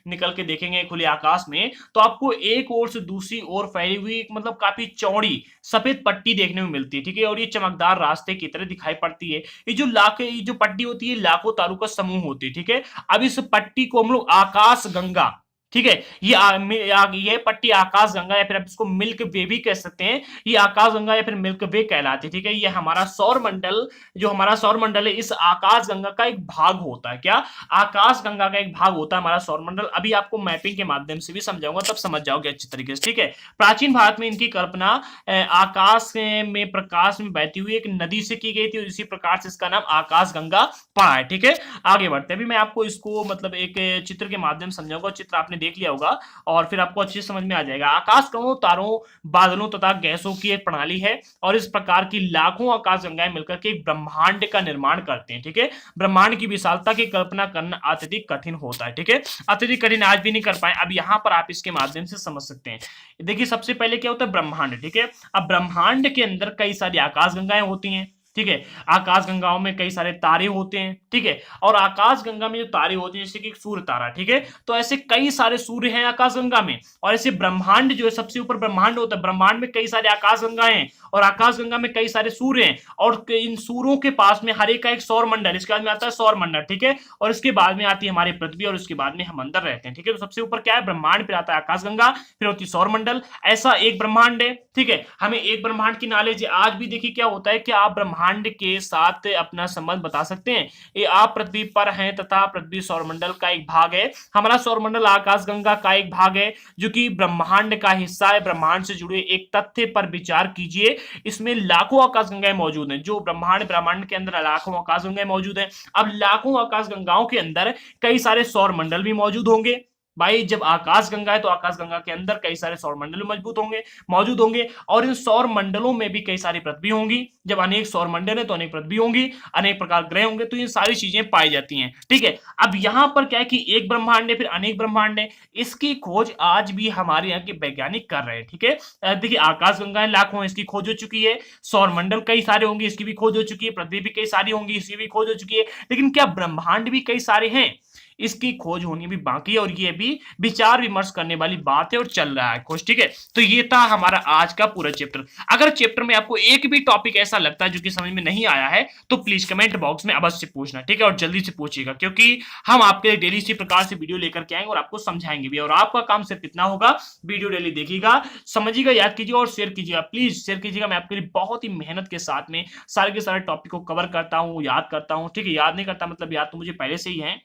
निकल के देखेंगे खुले आकाश में तो आपको एक ओर से दूसरी ओर फैली हुई मतलब काफी चौड़ी सफेद पट्टी देखने में मिलती है। ठीक है, और ये चमकदार रास्ते की तरह दिखाई पड़ती है। ये जो पट्टी होती है लाखों तारों का समूह होती है। ठीक है, अब इस पट्टी को हम लोग आकाश गंगा, ठीक है, ये पट्टी आकाश गंगा या फिर आप इसको मिल्क वे भी कह सकते हैं। ये आकाश गंगा या फिर मिल्क वे कहलाती है। ठीक है, ये हमारा सौर मंडल जो हमारा सौर मंडल है इस आकाश गंगा का एक भाग होता है। क्या? आकाश गंगा का एक भाग होता है हमारा सौर मंडल। अभी आपको मैपिंग के माध्यम से भी समझाऊंगा तब समझ जाओगे अच्छी तरीके से। ठीक है, प्राचीन भारत में इनकी कल्पना आकाश में प्रकाश में बहती हुई एक नदी से की गई थी और इसी प्रकार से इसका नाम आकाश गंगा पड़ा है। ठीक है, आगे बढ़ते हैं। अभी मैं आपको इसको मतलब एक चित्र के माध्यम से समझाऊंगा। चित्र आपने देख लिया होगा और फिर आपको अच्छे से समझ में आ जाएगा। आकाश कणों, तारों, बादलों तथा गैसों की एक प्रणाली है और इस प्रकार की लाखों आकाश गंगाएं मिलकर के एक ब्रह्मांड का निर्माण करते हैं। ठीक है, ब्रह्मांड की विशालता की कल्पना करना अत्यधिक कठिन होता है। ठीक है, अत्यधिक कठिन आज भी नहीं कर पाए। अब यहां पर आप इसके माध्यम से समझ सकते हैं। देखिए सबसे पहले क्या होता है ब्रह्मांड। ठीक है, अब ब्रह्मांड के अंदर कई सारी आकाश गंगाएं होती हैं। ठीक है, आकाश गंगाओं में कई सारे तारे होते हैं। ठीक है, और आकाश गंगा में जो तारे होते हैं जैसे कि सूर्य तारा, ठीक है, तो ऐसे कई सारे सूर्य हैं आकाश गंगा में। और ऐसे ब्रह्मांड जो है सबसे ऊपर ब्रह्मांड होता है, ब्रह्मांड में कई सारे आकाश गंगाएं हैं और आकाश गंगा में कई सारे सूर्य हैं और इन सूर्यों के पास में हर एक का एक सौर मंडल, इसके बाद में आता है सौर मंडल। ठीक है, और इसके बाद में आती है हमारी पृथ्वी और उसके बाद में हम अंदर रहते हैं। ठीक है, तो सबसे ऊपर क्या है ब्रह्मांड, फिर आता है आकाश गंगा, फिर होती है सौर मंडल। ऐसा एक ब्रह्मांड है। ठीक है, हमें एक ब्रह्मांड की नॉलेज है। आज भी देखिए क्या होता है कि आप ब्रह्मांड के साथ अपना संबंध बता सकते हैं। ये आप पृथ्वी पर हैं तथा पृथ्वी सौरमंडल का एक भाग है। हमारा सौरमंडल आकाशगंगा का एक भाग है जो कि ब्रह्मांड का हिस्सा है। ब्रह्मांड से जुड़े एक तथ्य पर विचार कीजिए, इसमें लाखों आकाशगंगाएं मौजूद हैं। जो ब्रह्मांड के अंदर लाखों आकाशगंगाएं मौजूद हैं। अब लाखों आकाशगंगाओं के अंदर कई सारे सौरमंडल भी मौजूद होंगे। भाई जब आकाश गंगा है तो आकाश गंगा के अंदर कई सारे सौर मंडल मौजूद होंगे और इन सौर मंडलों में भी कई सारी पृथ्वी होंगी। जब अनेक सौर मंडल है तो अनेक पृथ्वी होंगी, अनेक प्रकार ग्रह होंगे, तो ये सारी चीजें पाई जाती हैं। ठीक है, अब यहां पर क्या है कि एक ब्रह्मांड है फिर अनेक ब्रह्मांड है, इसकी खोज आज भी हमारे यहाँ के वैज्ञानिक कर रहे हैं। ठीक है, देखिए आकाश गंगा लाखों इसकी खोज हो चुकी है, सौर मंडल कई सारे होंगे इसकी भी खोज हो चुकी है, पृथ्वी भी कई सारी होंगी इसकी भी खोज हो चुकी है, लेकिन क्या ब्रह्मांड भी कई सारे हैं? इसकी खोज होनी भी बाकी है और ये भी विचार विमर्श करने वाली बात है और चल रहा है खोज। ठीक है, तो ये था हमारा आज का पूरा चैप्टर। अगर चैप्टर में आपको एक भी टॉपिक ऐसा लगता है जो कि समझ में नहीं आया है तो प्लीज कमेंट बॉक्स में अवश्य पूछना। ठीक है, और जल्दी से पूछिएगा क्योंकि हम आपके लिए डेली इसी प्रकार से वीडियो लेकर के आएंगे और आपको समझाएंगे भी। और आपका काम सिर्फ इतना होगा, वीडियो डेली देखिएगा, समझिएगा, याद कीजिएगा और शेयर कीजिएगा, प्लीज शेयर कीजिएगा। मैं आपके लिए बहुत ही मेहनत के साथ में सारे के सारे टॉपिक को कवर करता हूँ, याद करता हूँ। ठीक है, याद नहीं करता मतलब याद तो मुझे पहले से ही है,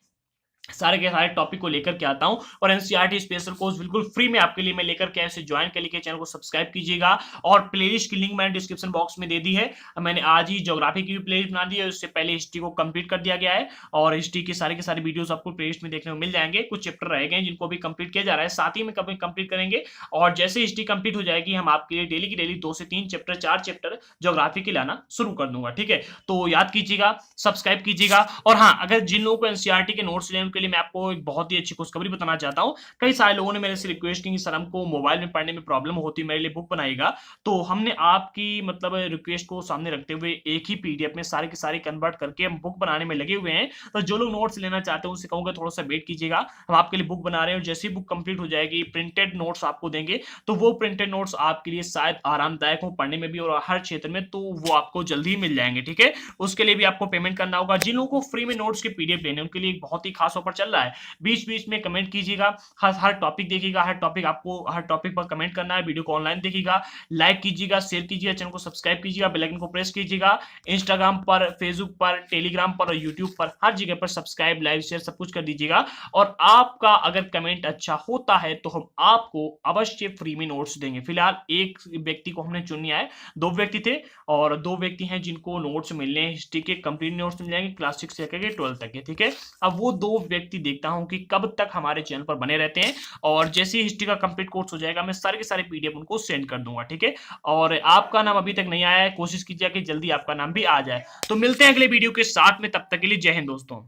सारे के सारे टॉपिक को लेकर के आता हूं और एनसीईआरटी स्पेशल कोर्स बिल्कुल फ्री में आपके लिए मैं लेकर के ऐसे ज्वाइन के लिए चैनल को सब्सक्राइब कीजिएगा। और प्लेलिस्ट की लिंक मैंने डिस्क्रिप्शन बॉक्स में दे दी है। मैंने आज ही ज्योग्राफी की भी प्लेलिस्ट बना दी है, उससे पहले हिस्ट्री को कंप्लीट कर दिया गया है और हिस्ट्री के सारे वीडियोस आपको प्लेलिस्ट में देखने को मिल जाएंगे। कुछ चैप्टर रह गए जिनको भी कंप्लीट किया जा रहा है, साथ ही में कभी कंप्लीट करेंगे। और जैसे हिस्ट्री कंप्लीट हो जाएगी हम आपके लिए डेली की डेली 2 से 3 चैप्टर 4 चैप्टर ज्योग्राफी के लाना शुरू कर दूंगा। ठीक है, तो याद कीजिएगा, सब्सक्राइब कीजिएगा। और हाँ, अगर जिन लोगों को एनसीईआरटी के नोट्स लेने के लिए मैं आपको एक बहुत ही अच्छी खुशखबरी बताना चाहता हूं। कई सारे लोगों ने मेरे से रिक्वेस्ट की कि सर हमको मोबाइल में पढ़ने में प्रॉब्लम होती है, मेरे लिए बुक बनाइएगा। तो हमने आपकी मतलब रिक्वेस्ट को सामने रखते हुए एक ही पीडीएफ में सारे के सारे कन्वर्ट करके हम बुक बनाने में लगे हुए हैं। तो जो लोग नोट्स लेना चाहते हैं उनसे कहूंगा थोड़ा सा वेट कीजिएगा, हम आपके लिए बुक बना रहे हैं और जैसे ही बुक कंप्लीट हो जाएगी प्रिंटेड नोट्स आपको देंगे। तो वो प्रिंटेड नोट्स आपके लिए शायद आरामदायक हो पढ़ने में भी और हर क्षेत्र में, तो वो आपको जल्दी ही मिल जाएंगे। ठीक है, उसके लिए भी आपको पेमेंट करना होगा। जिन लोगों को फ्री में नोट्स के पीडीएफ लेने उनके लिए एक बहुत ही खास ऑफर चल रहा है। बीच बीच में कमेंट कीजिएगा, हर टॉपिक देखिएगा, हर टॉपिक पर कमेंट करना है, वीडियो को ऑनलाइन देखिएगा, लाइक कीजिएगा, शेयर कीजिएगा, चैनल को सब्सक्राइब कीजिएगा, बेल आइकन को प्रेस कीजिएगा। इंस्टाग्राम पर, फेसबुक पर, टेलीग्राम पर और यूट्यूब पर हर जगह पर सब्सक्राइब, लाइक, शेयर सब कुछ कर दीजिएगा। और आपका अगर कमेंट अच्छा होता है तो हम आपको अवश्य फ्री में नोट्स देंगे। फिलहाल एक व्यक्ति को हमने चुन लिया है, 2 व्यक्ति थे और 2 व्यक्ति हैं जिनको नोट्स मिलने हैं, हिस्ट्री के कंप्लीट नोट्स मिल जाएंगे क्लास 6 से लेकर 12 तक के। ठीक है, अब वो 2 व्यक्ति देखता हूं कि कब तक हमारे चैनल पर बने रहते हैं और जैसे ही हिस्ट्री का कंप्लीट कोर्स हो जाएगा मैं सारे के सारे पीडीएफ उनको सेंड कर दूंगा। ठीक है, और आपका नाम अभी तक नहीं आया है, कोशिश कीजिए कि जल्दी आपका नाम भी आ जाए। तो मिलते हैं अगले वीडियो के साथ में, तब तक के लिए जय हिंद दोस्तों।